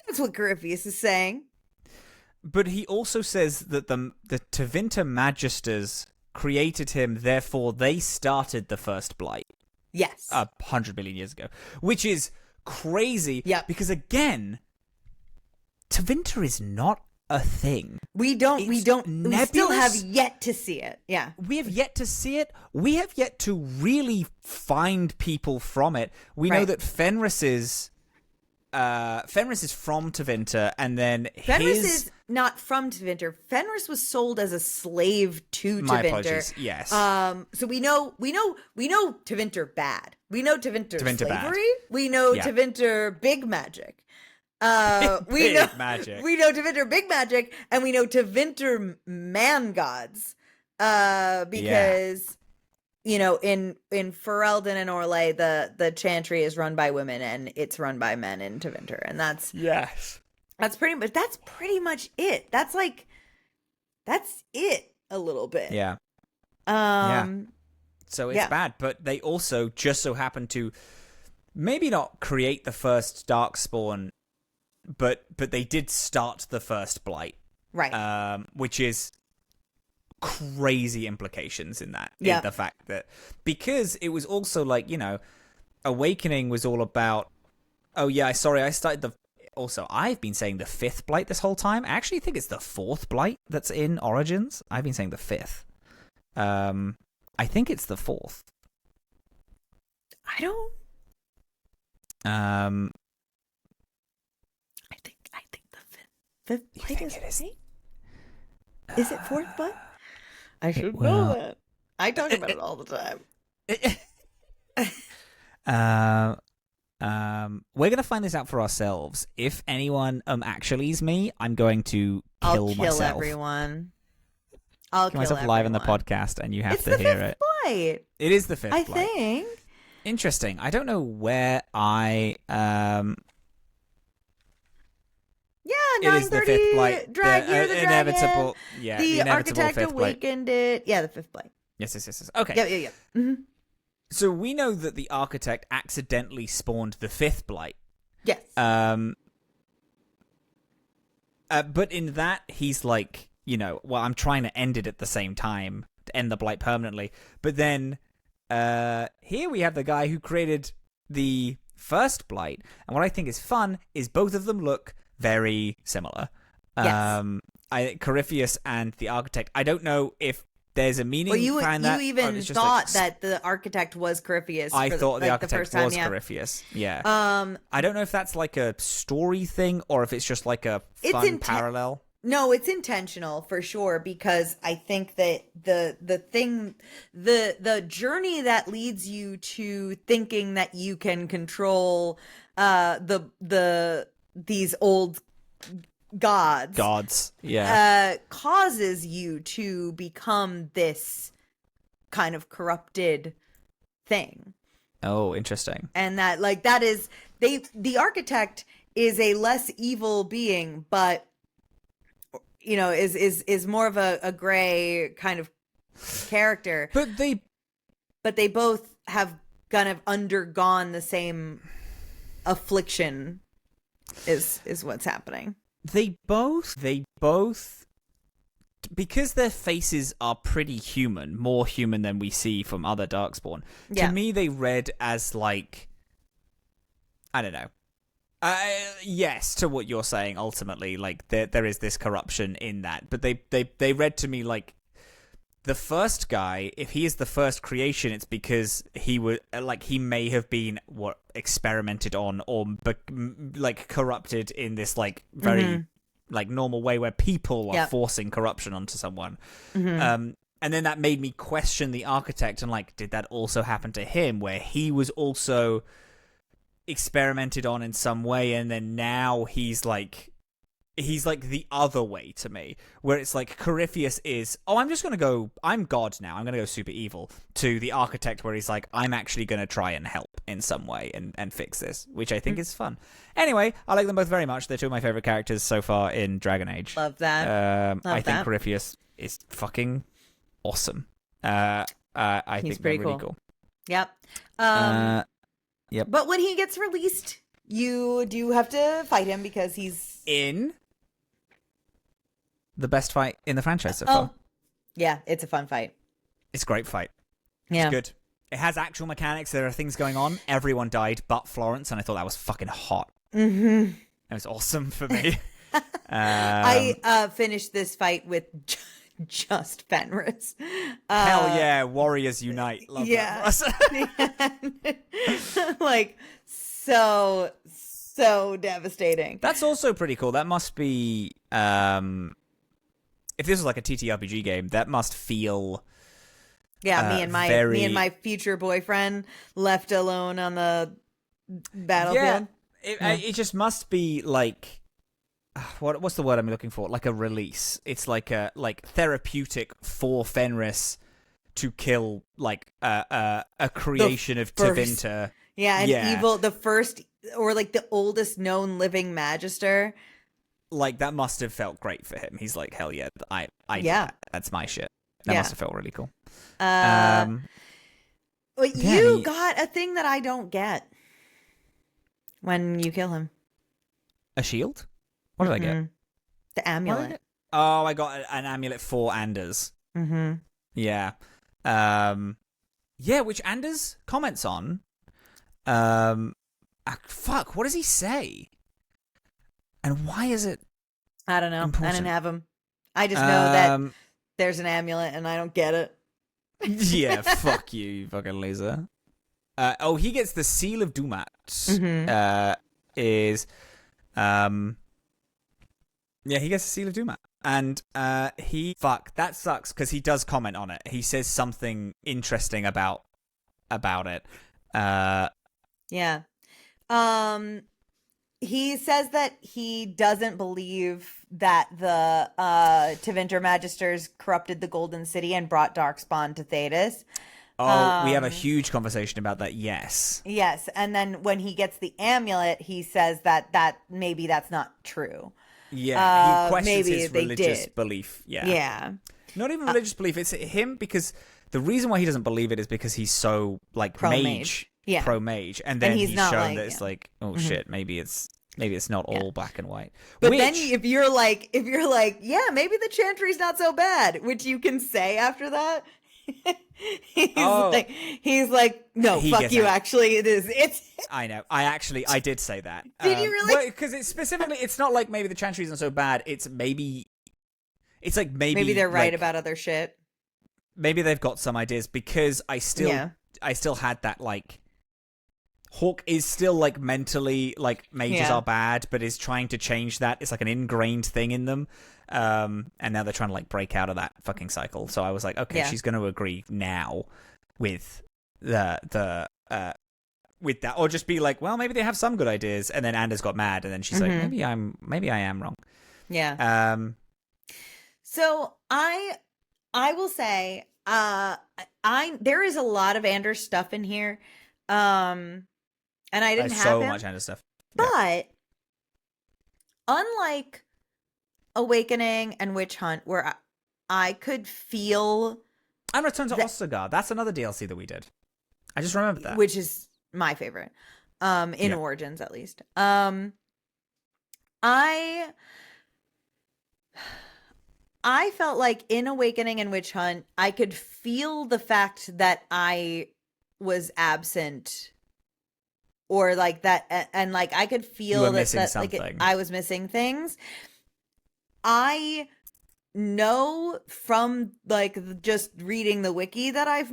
S1: That's what Corypheus is saying.
S2: But he also says that the Tevinter Magisters created him, therefore they started the first Blight.
S1: Yes.
S2: 100 million years ago. Which is crazy.
S1: Yeah.
S2: Because again, Tevinter is not a thing.
S1: We still have yet to see it. Yeah.
S2: We have yet to see it. We have yet to really find people from it. We know that Fenris is from Tevinter, and then
S1: Fenris is not from Tevinter. Fenris was sold as a slave to Tevinter.
S2: My apologies. Yes.
S1: So we know Tevinter bad. We know Tevinter slavery.
S2: Bad.
S1: We know Tevinter big magic. We know Tevinter big magic, and we know Tevinter man gods. Because you know, in Ferelden and Orlais, the chantry is run by women and it's run by men in Tevinter, and that's pretty much it. That's it a little bit.
S2: Yeah. So it's bad, but they also just so happen to maybe not create the first Darkspawn, but they did start the first Blight.
S1: Right.
S2: Which is crazy implications in that. In the fact that, because it was also like, you know, Awakening was all about, I started also, I've been saying the 5th blight this whole time. I actually think it's the 4th blight that's in Origins. I've been saying the 5th. I think it's the 4th.
S1: I don't.
S2: I
S1: think the fifth
S2: you
S1: blight
S2: think
S1: is
S2: it is?
S1: Is it 4th blight? I should know that. I talk about it all the
S2: time. We're gonna find this out for ourselves. If anyone actuallys me, I'm going to kill myself.
S1: I'll kill everyone. I'll kill
S2: myself
S1: everyone.
S2: live in the podcast, and you have
S1: it's
S2: to hear
S1: the
S2: it.
S1: 5th blight.
S2: It is the 5th
S1: I
S2: blight.
S1: think.
S2: Interesting. I don't know where I
S1: Yeah,
S2: it is the 5th blight.
S1: You're the
S2: inevitable.
S1: dragon.
S2: Yeah,
S1: the
S2: inevitable
S1: architect
S2: 5th blight.
S1: awakened it. Yeah, the 5th blight.
S2: Yes. Okay.
S1: Yeah. Mm-hmm.
S2: So we know that the architect accidentally spawned the 5th blight.
S1: Yes.
S2: But in that, he's like, I'm trying to end it at the same time to end the blight permanently. But then here we have the guy who created the first blight, and what I think is fun is both of them look very similar.
S1: Yes.
S2: Corypheus and the architect. I don't know if there's a meaning behind that.
S1: You even thought that the architect was Corypheus.
S2: I thought the architect was
S1: time,
S2: Corypheus. Yeah. I don't know if that's like a story thing or if it's just like a fun parallel.
S1: No, it's intentional for sure, because I think that the journey that leads you to thinking that you can control these old gods, causes you to become this kind of corrupted thing.
S2: Oh, interesting.
S1: And that is the architect is a less evil being, but is more of a gray kind of character.
S2: But
S1: they both have kind of undergone the same affliction is what's happening.
S2: They both, because their faces are pretty human, more human than we see from other Darkspawn.
S1: Yeah.
S2: To me, they read as like, I don't know. Yes, to what you're saying, ultimately, like there is this corruption in that, but they read to me like the first guy. If he is the first creation, it's because he was he may have been experimented on or corrupted in this very normal way where people are forcing corruption onto someone. And then that made me question the architect and did that also happen to him, where he was also experimented on in some way, and then now he's like the other way to me, where it's like Corypheus is, I'm God now, I'm gonna go super evil, to the architect where he's like, I'm actually gonna try and help in some way and fix this, which I think is fun. Anyway, I like them both very much. They're two of my favorite characters so far in Dragon Age.
S1: Love that.
S2: I think Corypheus is fucking awesome. I think they're really cool.
S1: Yep.
S2: Yep.
S1: But when he gets released, you do have to fight him because he's
S2: in the best fight in the franchise so far.
S1: Yeah, it's a fun fight.
S2: It's a great fight.
S1: Yeah.
S2: It's good. It has actual mechanics. There are things going on. Everyone died but Florence, and I thought that was fucking hot.
S1: Mm-hmm.
S2: It was awesome for me.
S1: I finished this fight with just Fenris.
S2: Hell yeah, warriors unite. Love that.
S1: So devastating.
S2: That's also pretty cool. That must be if this was like a TTRPG game, that must feel
S1: me and my future boyfriend left alone on the battlefield.
S2: It just must be like what's the word I'm looking for? Like a release. It's like a therapeutic for Fenris to kill a creation of Tevinter.
S1: Yeah, evil, the first or the oldest known living magister.
S2: That must have felt great for him. He's like, hell yeah, I that's my shit. That must have felt really cool.
S1: You got a thing that I don't get when you kill him.
S2: A shield? What did I get?
S1: The amulet.
S2: Oh, I got an amulet for Anders.
S1: Mm-hmm.
S2: Yeah. Which Anders comments on. Fuck, what does he say? And why is it
S1: I don't know.
S2: important?
S1: I didn't have them. I just know that there's an amulet and I don't get it.
S2: Yeah, fuck you, you fucking loser. He gets the Seal of Dumat. He gets the Seal of Dumat. And that sucks because he does comment on it. He says something interesting about it.
S1: Yeah. He says that he doesn't believe that the Tevinter Magisters corrupted the Golden City and brought Darkspawn to Thetis.
S2: We have a huge conversation about that, yes.
S1: Yes, and then when he gets the amulet, he says that maybe that's not true.
S2: Yeah, he questions his religious belief. Yeah.
S1: Yeah.
S2: Not even religious belief, it's him, because the reason why he doesn't believe it is because he's so, like, mage. Yeah. Pro-mage. And then he's shown that it's like, shit, maybe it's not all black and white.
S1: But then if you're like, yeah, maybe the Chantry's not so bad, which you can say after that. he's like, no, fuck you, actually, it is.
S2: I know. I did say that.
S1: Did you really?
S2: Because it's not like maybe the Chantry isn't so bad. It's maybe
S1: they're right about other shit.
S2: Maybe they've got some ideas, because I still had that, like, Hawk is still, like, mentally, like, mages are bad, but is trying to change that. It's like an ingrained thing in them. And now they're trying to, like, break out of that fucking cycle. So I was like, okay, she's going to agree now with with that, or just be like, well, maybe they have some good ideas. And then Anders got mad, and then she's like, maybe I am wrong.
S1: Yeah. So I will say, there is a lot of Anders stuff in here. And I didn't have
S2: so much Anders stuff.
S1: But unlike Awakening and Witch Hunt, where I could feel...
S2: And Return to Ostagar. That's another DLC that we did. I just remembered that.
S1: Which is my favorite. In Origins, at least. I felt like in Awakening and Witch Hunt, I could feel the fact that I was absent, or like that, and like I could feel that like I was missing things. I know from like just reading the wiki that I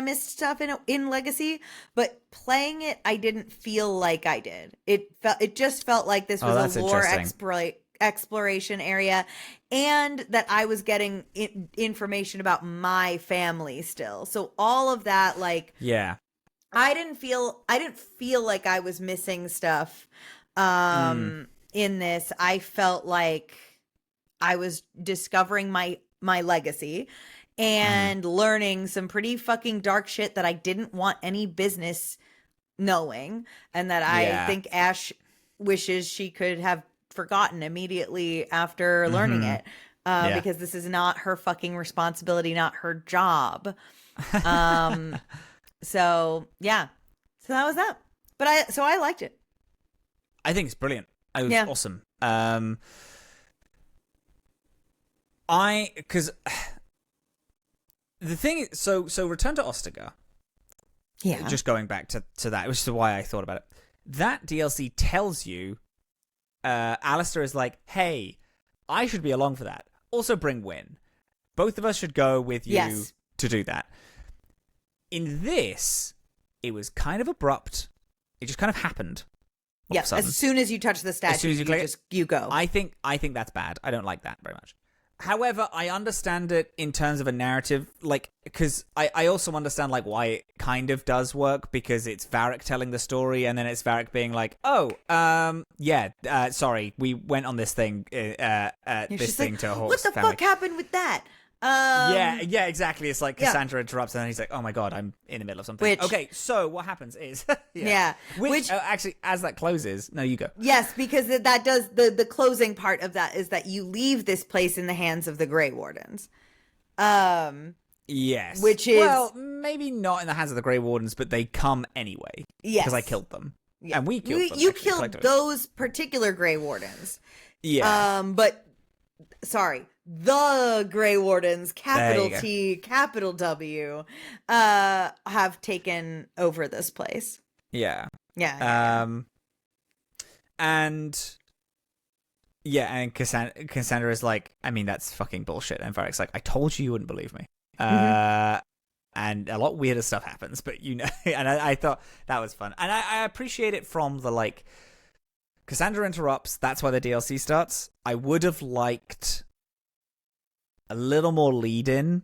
S1: missed stuff in Legacy, but playing it, I didn't feel like I did. It just felt like this was a lore exploration area, and that I was getting information about my family still. So all of that, like, I didn't feel like I was missing stuff in this. I felt like I was discovering my legacy and learning some pretty fucking dark shit that I didn't want any business knowing, and that I think Ash wishes she could have forgotten immediately after learning it, because this is not her fucking responsibility, not her job. So that was that. But I liked it.
S2: I think it's brilliant. It was awesome. Because the thing is, so Return to Ostagar. Yeah. Just going back to that, which is why I thought about it. That DLC tells you, Alistair is like, hey, I should be along for that. Also bring Wynn. Both of us should go with you to do that. In this, it was kind of abrupt. It just kind of happened.
S1: Yes, as soon as you touch the statue, you go.
S2: I think that's bad. I don't like that very much. However, I understand it in terms of a narrative, like, because I also understand, like, why it kind of does work, because it's Varric telling the story, and then it's Varric being like, sorry, we went on this thing, to Hawk's
S1: what the
S2: family.
S1: Fuck happened with that?
S2: Yeah, exactly. It's like Cassandra interrupts, and then he's like, "Oh my god, I'm in the middle of something." Okay, so what happens is, which actually, as that closes, no, you go.
S1: Yes, because that does the closing part of that is that you leave this place in the hands of the Grey Wardens.
S2: Yes,
S1: which is
S2: maybe not in the hands of the Grey Wardens, but they come anyway. Yes, because I killed them, and we killed them.
S1: You killed those particular Grey Wardens.
S2: Yeah,
S1: but sorry. The Grey Wardens, capital T, capital W, have taken over this place.
S2: Yeah.
S1: Yeah.
S2: And Yeah, and Cassandra's like, I mean, that's fucking bullshit. And Varric's like, I told you wouldn't believe me. And a lot weirder stuff happens, but and I thought that was fun. And I appreciate it from the, like, Cassandra interrupts, that's why the DLC starts. I would have liked a little more lead-in,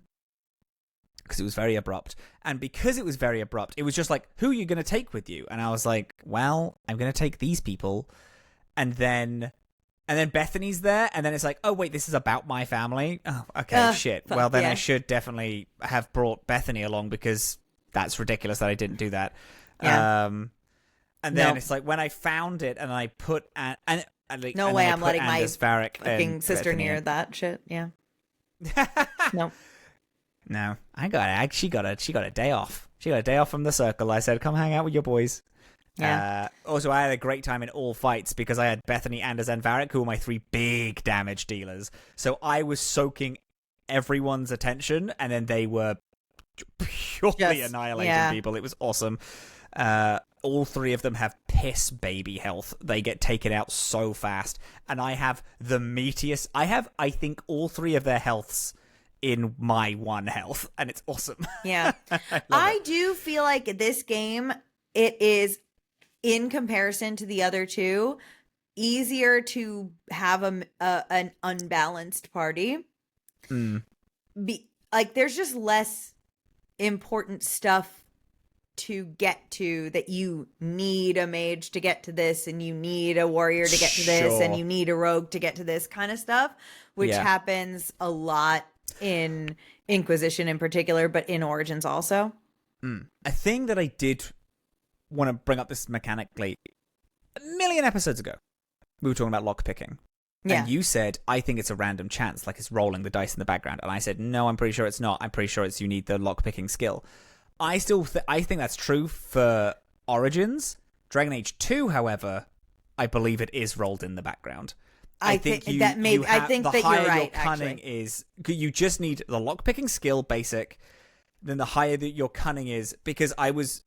S2: because it was very abrupt. And because it was very abrupt, it was just like, who are you going to take with you? And I was like, well, I'm going to take these people. And then Bethany's there, and then it's like, oh, wait, this is about my family? Oh, okay, shit. Well, then I should definitely have brought Bethany along, because that's ridiculous that I didn't do that. Yeah. And then it's like, when I found it, and I put... no way I'm letting my
S1: fucking sister near that shit, yeah. No.
S2: No, she got a day off. She got a day off from the circle. I said, come hang out with your boys. Yeah. Also, I had a great time in all fights because I had Bethany, Anders, and Varric, who were my 3 big damage dealers. So I was soaking everyone's attention, and then they were purely annihilating people. It was awesome. All 3 of them have piss baby health. They get taken out so fast. And I have the meatiest... I think, all 3 of their healths in my 1 health, and it's awesome.
S1: Yeah. I do feel like this game, it is... in comparison to the other 2, easier to have an unbalanced party. There's just less important stuff to get to, that you need a mage to get to this, and you need a warrior to get to this, and you need a rogue to get to this kind of stuff, which happens a lot in Inquisition in particular, but in Origins also.
S2: A thing that I did want to bring up this mechanically. A million episodes ago, we were talking about lockpicking. Yeah. And you said, I think it's a random chance, like it's rolling the dice in the background. And I said, no, I'm pretty sure it's not. I'm pretty sure you need the lockpicking skill. I think that's true for Origins. Dragon Age 2, however, I believe it is rolled in the background. I think that you're right. Your cunning is, you just need the lockpicking skill basic. Then the higher that your cunning is, because I was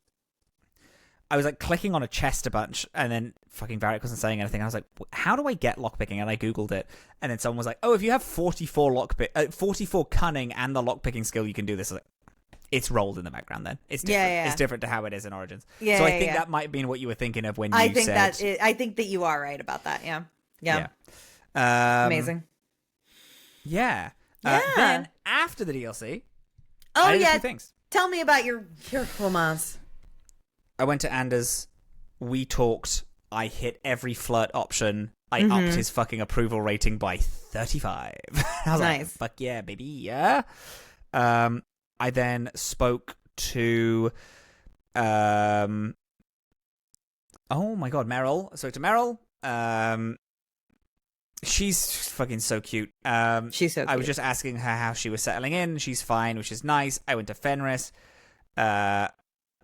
S2: like clicking on a chest a bunch, and then fucking Varric wasn't saying anything. I was like, how do I get lockpicking? And I Googled it, and then someone was like, oh, if you have 44 cunning and the lockpicking skill, you can do this. I was like, it's rolled in the background then. It's different. Yeah. It's different to how it is in Origins. Yeah, so I think that might have been what you were thinking of when you said...
S1: I think that you are right about that, Yeah. Amazing.
S2: Yeah. Then, after the DLC...
S1: Oh, yeah. 2 things. Tell me about your romance.
S2: I went to Anders. We talked. I hit every flirt option. I upped his fucking approval rating by 35. I was like, fuck yeah, baby, yeah. I then spoke to... oh my god, Meryl. I spoke to Meryl. She's fucking so cute.
S1: She's so cute.
S2: I was just asking her how she was settling in. She's fine, which is nice. I went to Fenris. I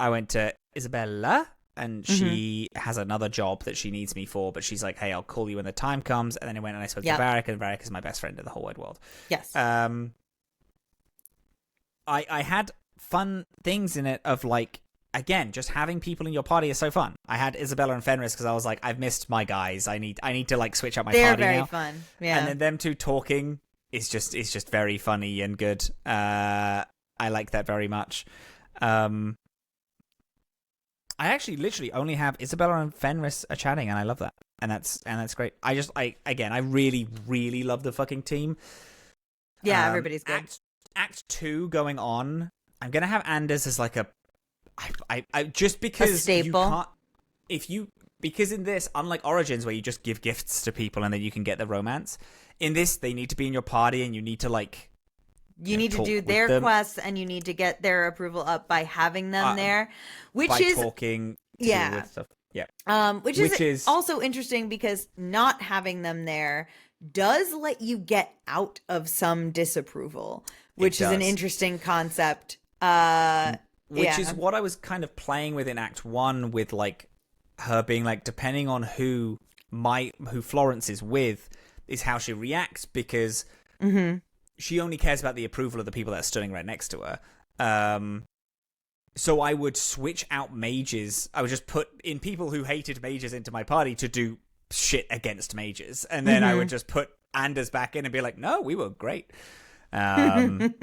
S2: went to Isabella, and she has another job that she needs me for, but she's like, hey, I'll call you when the time comes. And then I went and I spoke to Varric, and Varric is my best friend in the whole wide world.
S1: Yes.
S2: I had fun things in it of, like, again, just having people in your party is so fun. I had Isabella and Fenris because I was like, I've missed my guys. I need to like switch up my party now.
S1: They're very fun. Yeah.
S2: And then them 2 talking is just very funny and good. I like that very much. I actually literally only have Isabella and Fenris are chatting, and I love that. And that's great. I really, really love the fucking team.
S1: Yeah, everybody's good.
S2: Act 2 going on. I'm gonna have Anders as like I just because
S1: a staple.
S2: Because in this, unlike Origins where you just give gifts to people and then you can get the romance, in this they need to be in your party and you need to like
S1: you need to do their quests and you need to get their approval up by having them there, which is
S2: talking with stuff.
S1: Which is also interesting because not having them there does let you get out of some disapproval, which is an interesting concept.
S2: Which is what I was kind of playing with in Act 1 with like her being like, depending on who Florence is with is how she reacts, because she only cares about the approval of the people that are standing right next to her. So I would switch out mages. I would just put in people who hated mages into my party to do shit against mages, and then I would just put Anders back in and be like, no, we were great.
S1: Everything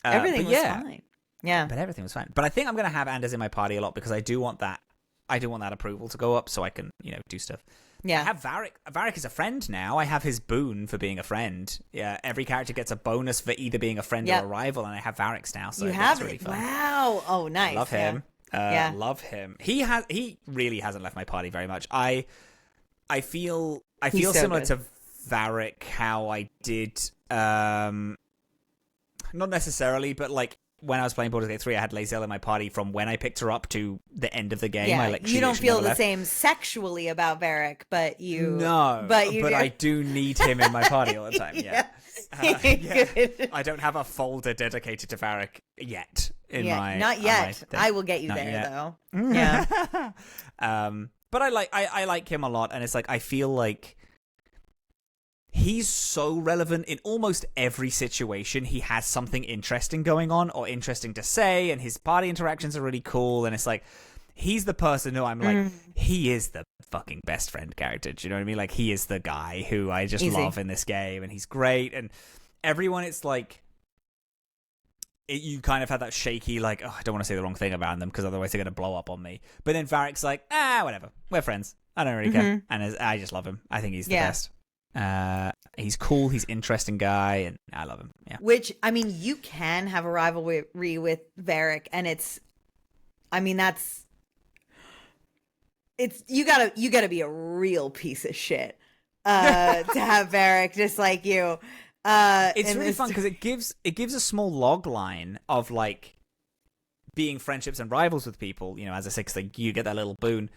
S1: was fine. Yeah,
S2: but everything was fine. But I think I'm gonna have Anders in my party a lot because I do want that approval to go up so I can do stuff.
S1: Yeah.
S2: I have Varric. Varric is a friend now. I have his boon for being a friend. Yeah, every character gets a bonus for either being a friend or a rival, and I have Varric's now, so that's really fun.
S1: Wow. Oh, nice.
S2: Love him. Love him. He really hasn't left my party very much. I feel similar to Varric how I did not necessarily, but like when I was playing Baldur's Gate 3, I had Lae'zel in my party from when I picked her up to the end of the game.
S1: Yeah, you don't feel the same sexually about Varric, but you...
S2: No, but I do need him in my party all the time, yeah. I don't have a folder dedicated to Varric yet. Not yet.
S1: I will get you though. Yeah.
S2: But I like him a lot, and it's like, I feel like he's so relevant in almost every situation. He has something interesting going on or interesting to say, and his party interactions are really cool. And it's like, he's the person who I'm like, he is the fucking best friend character. Do you know what I mean? Like, he is the guy who I just love in this game, and he's great. And everyone, it's like, you kind of had that shaky, like, oh, I don't want to say the wrong thing about them because otherwise they're going to blow up on me. But then Varric's like, whatever. We're friends. I don't really care. And I just love him. I think he's the best. He's cool, he's interesting guy, and I love him. Yeah.
S1: Which, I mean, you can have a rivalry with Varric, and you gotta be a real piece of shit to have Varric just like you.
S2: It's really fun because it gives a small log line of like being friendships and rivals with people, as I said, because like, you get that little boon.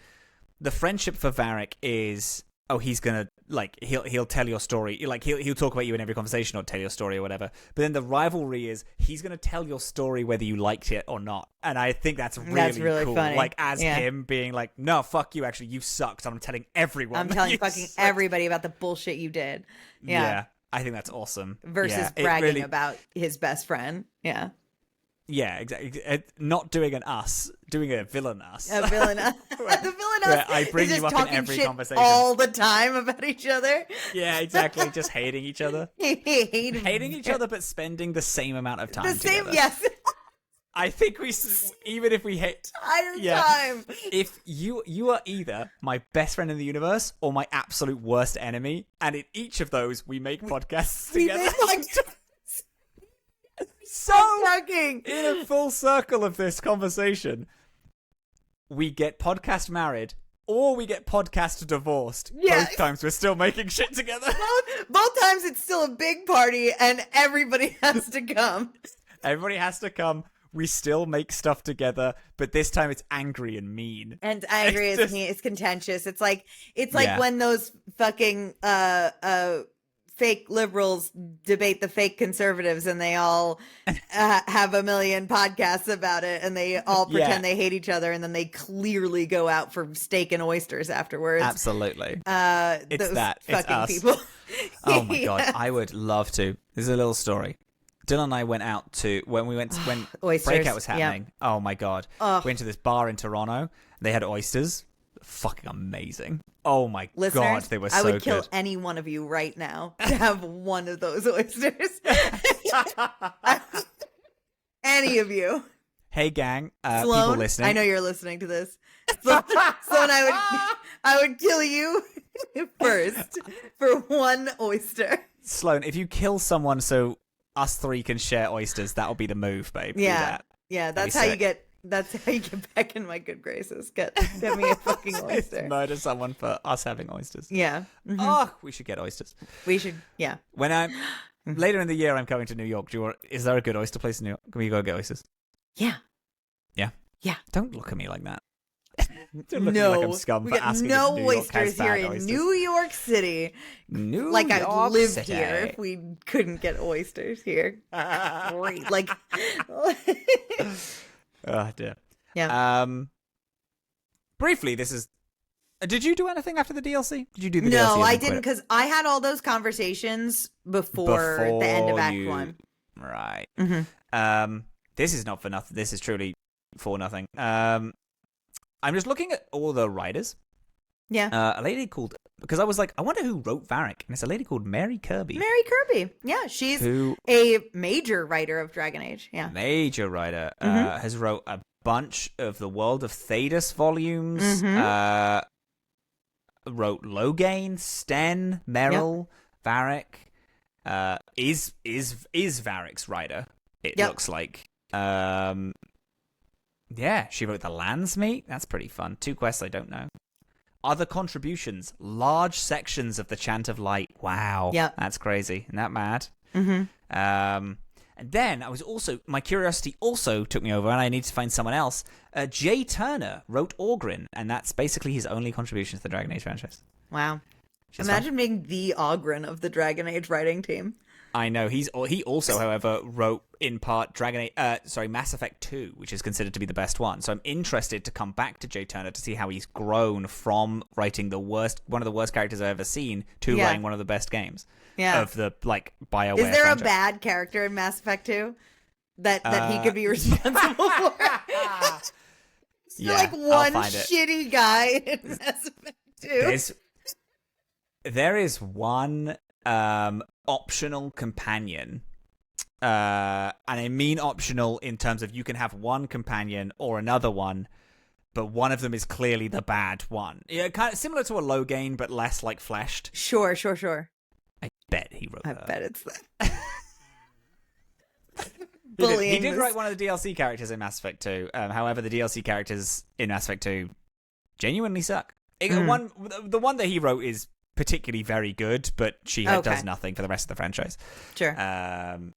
S2: The friendship for Varric is, he's gonna, like, he'll tell your story, like he'll talk about you in every conversation or tell your story or whatever. But then the rivalry is he's gonna tell your story whether you liked it or not, and I think that's really cool.
S1: Funny.
S2: Like, as him being like, no, fuck you, actually you sucked, and I'm telling everyone.
S1: I'm telling fucking everybody about the bullshit you did. Yeah,
S2: I think that's awesome.
S1: Versus bragging about his best friend. Yeah.
S2: Yeah, exactly. Not doing an us, doing a villain us.
S1: A villain us. The villain us.
S2: I bring you up in every conversation
S1: all the time about each other.
S2: Yeah, exactly. Just hating each other. Hating each other, but spending the same amount of time together.
S1: Yes.
S2: I think even if we hate
S1: time.
S2: If you are either my best friend in the universe or my absolute worst enemy, and in each of those we make podcasts together. So, in a full circle of this conversation, we get podcast married or we get podcast divorced. Yeah. Both times we're still making shit together.
S1: Both times it's still a big party and everybody has to come.
S2: Everybody has to come. We still make stuff together, but this time it's angry and mean.
S1: And angry is mean. It's contentious. It's like when those fucking fake liberals debate the fake conservatives, and they all have a million podcasts about it, and they all pretend they hate each other, and then they clearly go out for steak and oysters afterwards.
S2: Absolutely.
S1: It's those that. Fucking
S2: it's us.
S1: People.
S2: Oh my God. I would love to. There's a little story. Dylan and I went out when Breakout was happening. Yep. Oh my God. We went to this bar in Toronto. They had oysters. Fucking amazing. Oh my God, they were so good.
S1: I would kill any one of you right now to have one of those oysters. Any of you.
S2: Hey gang,
S1: Sloan,
S2: people listening.
S1: I know you're listening to this. Sloan, I would kill you first for one oyster.
S2: Sloan, if you kill someone so us three can share oysters, that'll be the move, babe.
S1: Yeah. Yeah, that's how you get back in my good graces. Get me a fucking oyster.
S2: Murder someone for us having oysters.
S1: Yeah.
S2: Mm-hmm. Oh, we should get oysters.
S1: We should, yeah.
S2: When I'm later in the year, I'm coming to New York. Is there a good oyster place in New York? Can we go get oysters?
S1: Yeah.
S2: Yeah?
S1: Yeah.
S2: Don't look at me like that. Don't look at me like I'm scum for asking
S1: no
S2: if New York
S1: oysters
S2: has
S1: here
S2: bad
S1: in
S2: oysters.
S1: New York City. Like I'd live here if we couldn't get oysters here. Great. Like...
S2: Oh dear.
S1: Yeah.
S2: Briefly, this is. Did you do anything after the DLC? Did you do the DLC?
S1: No, I didn't, because I had all those conversations before the end of Act 1.
S2: Right.
S1: Mm-hmm.
S2: This is not for nothing. This is truly for nothing. I'm just looking at all the writers
S1: Yeah.
S2: A lady called, because I was like, I wonder who wrote Varric, and it's a lady called Mary Kirby.
S1: Mary Kirby. Yeah, she's a major writer of Dragon Age. Yeah.
S2: Major writer. Has wrote a bunch of the World of Thedas volumes. Wrote Loghain, Sten, Merrill, Varric. Is Varric's writer, it looks like. Yeah, she wrote The Landsmeet. That's pretty fun. 2 quests I don't know. Other contributions, large sections of the Chant of Light. Wow.
S1: Yep.
S2: That's crazy. Isn't that mad? And then my curiosity also took me over, and I need to find someone else. Jay Turner wrote Orgrin, and that's basically his only contribution to the Dragon Age franchise.
S1: Wow. Imagine being the Ogren of the Dragon Age writing team.
S2: I know. He also, however, wrote in part Mass Effect 2, which is considered to be the best one. So I'm interested to come back to Jay Turner to see how he's grown from writing one of the worst characters I've ever seen to writing one of the best games of the BioWare.
S1: Is there
S2: franchise.
S1: a bad character in Mass Effect 2 that he could be responsible for? One shitty guy in Mass Effect 2.
S2: There is one optional companion, and I mean optional in terms of you can have one companion or another one, but one of them is clearly the bad one. Yeah, kind of similar to a Loghain, but less fleshed.
S1: Sure.
S2: I bet he wrote that.
S1: I bet it's that.
S2: He did write one of the DLC characters in Mass Effect 2. However, the DLC characters in Mass Effect 2 genuinely suck. The one that he wrote is particularly very good, but she does nothing for the rest of the franchise.
S1: Sure.
S2: I'm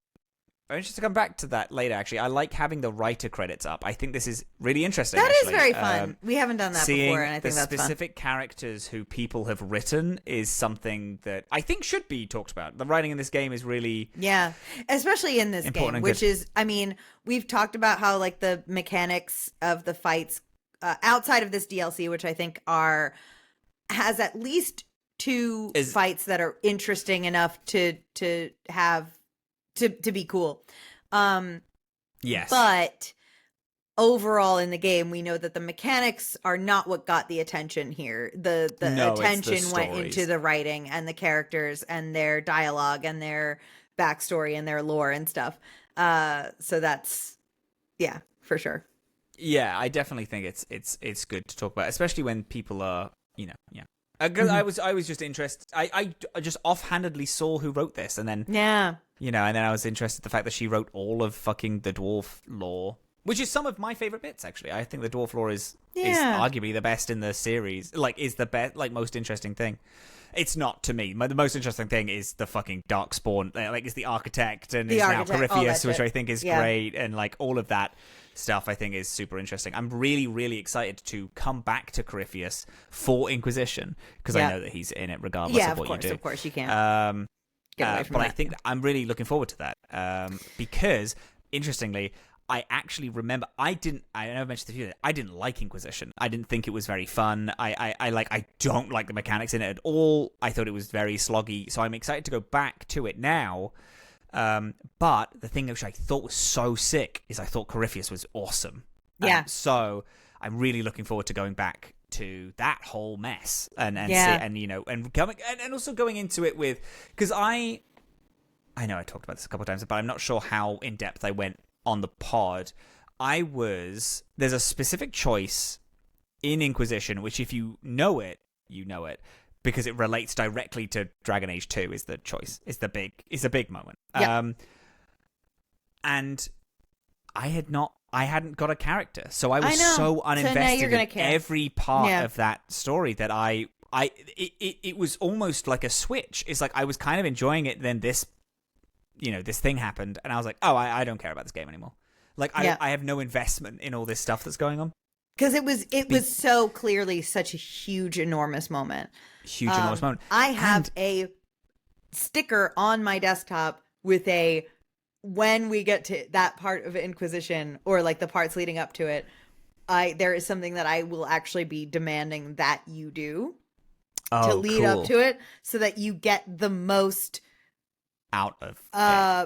S2: interested to come back to that later, actually. I like having the writer credits up. I think this is really interesting.
S1: That is very fun. We haven't done that before, and I think that's fun.
S2: The specific characters who people have written is something that I think should be talked about. The writing in this game is really...
S1: Yeah, especially in this game, which is... I mean, we've talked about how, the mechanics of the fights outside of this DLC, which I think has at least... 2 fights that are interesting enough to have to be cool.
S2: Yes.
S1: But overall in the game, we know that the mechanics are not what got the attention here. The attention went into the writing and the characters and their dialogue and their backstory and their lore and stuff. So that's for sure.
S2: Yeah, I definitely think it's good to talk about, especially when people are, Because I was just interested. I just offhandedly saw who wrote this, and then and then I was interested in the fact that she wrote all of fucking the dwarf lore, which is some of my favorite bits. Actually, I think the dwarf lore is arguably the best in the series. Is the best, most interesting thing. It's not to me. The most interesting thing is the fucking Darkspawn. Is the architect and now Corypheus, which I think is great, and all of that stuff I think is super interesting. I'm really, really excited to come back to Corypheus for Inquisition, because I know that he's in it regardless of what you do.
S1: Of course you can.
S2: But I think I'm really looking forward to that, because interestingly, I actually remember I know I mentioned the few. I didn't like Inquisition. I didn't think it was very fun. I don't like the mechanics in it at all. I thought it was very sloggy. So I'm excited to go back to it now. But the thing which I thought was so sick is I thought Corypheus was awesome.
S1: Yeah.
S2: So I'm really looking forward to going back to that whole mess and also going into it with, because I know I talked about this a couple of times, but I'm not sure how in depth I went on the pod. There's a specific choice in Inquisition which, if you know it, because it relates directly to Dragon Age 2 is the choice. It's a big moment.
S1: Yeah.
S2: And I hadn't got a character. So I was so uninvested in every part of that story that it was almost like a switch. It's I was kind of enjoying it, then this thing happened, and I was like, oh, I don't care about this game anymore. I have no investment in all this stuff that's going on.
S1: Because it was so clearly such a huge, enormous moment.
S2: Enormous moment.
S1: I have a sticker on my desktop with when we get to that part of Inquisition, or the parts leading up to it, there is something that I will actually be demanding that you do to lead up to it, so that you get the most
S2: out of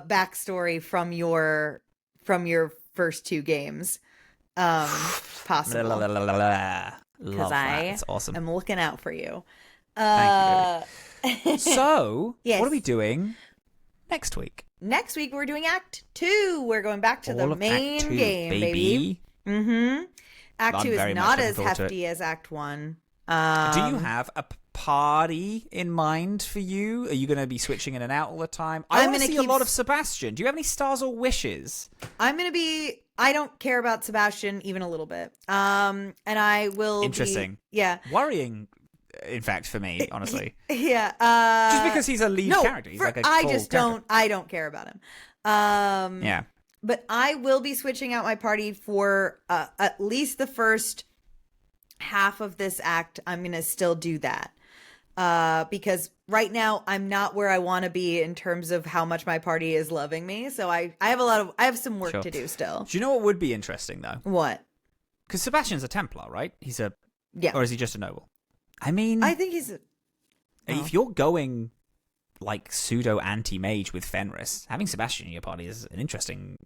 S1: backstory from your first 2 games. Possible.
S2: Love that. It's awesome.
S1: am looking out for you.
S2: Thank you, baby. So,
S1: yes.
S2: what are we doing next week?
S1: Next week, we're doing Act 2. We're going back to the main
S2: Act 2,
S1: game, baby. Mm-hmm. Act 2 is not as hefty as Act 1.
S2: Do you have a party in mind for you? Are you going to be switching in and out all the time? I want to see a lot of Sebastian. Do you have any stars or wishes?
S1: I don't care about Sebastian even a little bit. And I will
S2: Interesting.
S1: Yeah.
S2: Worrying, in fact, for me, honestly.
S1: Yeah.
S2: Just because he's a lead character. He's like a
S1: I don't care about him.
S2: Yeah.
S1: But I will be switching out my party for at least the first half of this act. I'm going to still do that. Because right now I'm not where I want to be in terms of how much my party is loving me. So I have some work to do still.
S2: Do you know what would be interesting though?
S1: What?
S2: Because Sebastian's a Templar, right?
S1: Yeah.
S2: Or is he just a noble? I mean,
S1: I think he's
S2: if you're going like pseudo anti-mage with Fenris, having Sebastian in your party is interesting.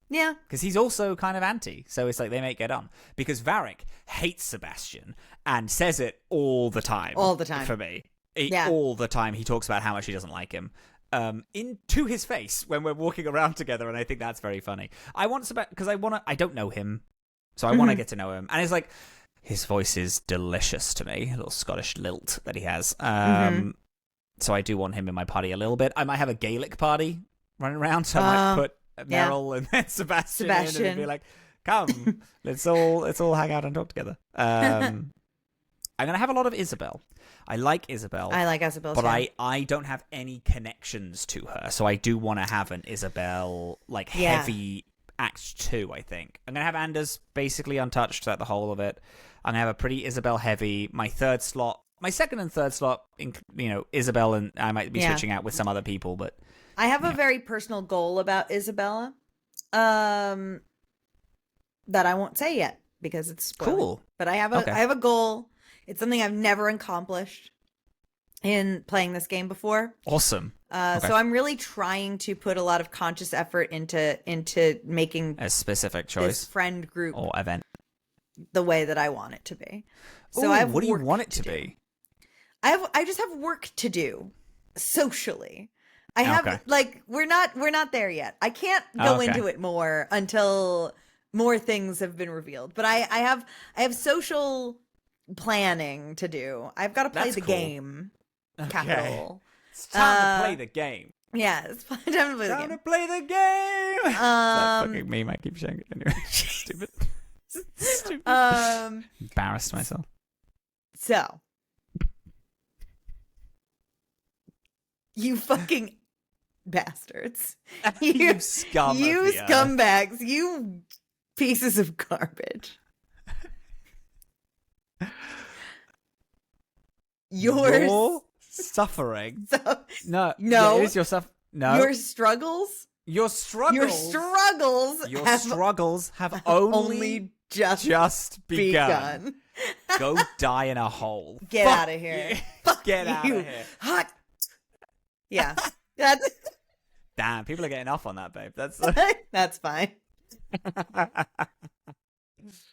S1: Yeah.
S2: Because he's also kind of anti, so it's like they may get on. Because Varric hates Sebastian and says it all the time.
S1: All the time.
S2: For me.
S1: Yeah.
S2: All the time he talks about how much he doesn't like him. To his face when we're walking around together, and I think that's very funny. I want Sebastian, because I don't know him, so I want to get to know him. And it's like, his voice is delicious to me, a little Scottish lilt that he has. So I do want him in my party a little bit. I might have a Gaelic party running around, so I might put Meryl and then Sebastian in and be like, come, let's all hang out and talk together. I'm going to have a lot of Isabel. I like Isabel.
S1: But
S2: I don't have any connections to her, so I do want to have an Isabel, like, heavy Act 2, I think. I'm going to have Anders basically untouched throughout the whole of it. I'm going to have a pretty Isabel heavy. My second and third slot, Isabel, and I might be switching out with some other people, but...
S1: I have a very personal goal about Isabella that I won't say yet because it's spoiling.
S2: Cool.
S1: But I have a goal. It's something I've never accomplished in playing this game before.
S2: Awesome.
S1: So I'm really trying to put a lot of conscious effort into making
S2: a specific choice,
S1: this friend group
S2: or event, the
S1: way that I want it to be. So
S2: what do you want it to be?
S1: I just have work to do socially. I have we're not there yet. I can't go into it more until more things have been revealed. But I have social planning to do. I've got to play the game. Capital.
S2: It's time to play the game.
S1: Yeah, it's time to play the game.
S2: Time to play the game. That fucking meme. I keep saying it anyway. Stupid. Embarrassed myself.
S1: So, you fucking bastards.
S2: You scum.
S1: You scumbags. You pieces of garbage.
S2: Your suffering. No. It is your suffering. No.
S1: Your struggles.
S2: Your struggles have only just begun. Go die in a hole.
S1: Get out of here.
S2: Get out of here.
S1: Yeah. That's...
S2: Damn, people are getting off on that, babe. That's
S1: fine.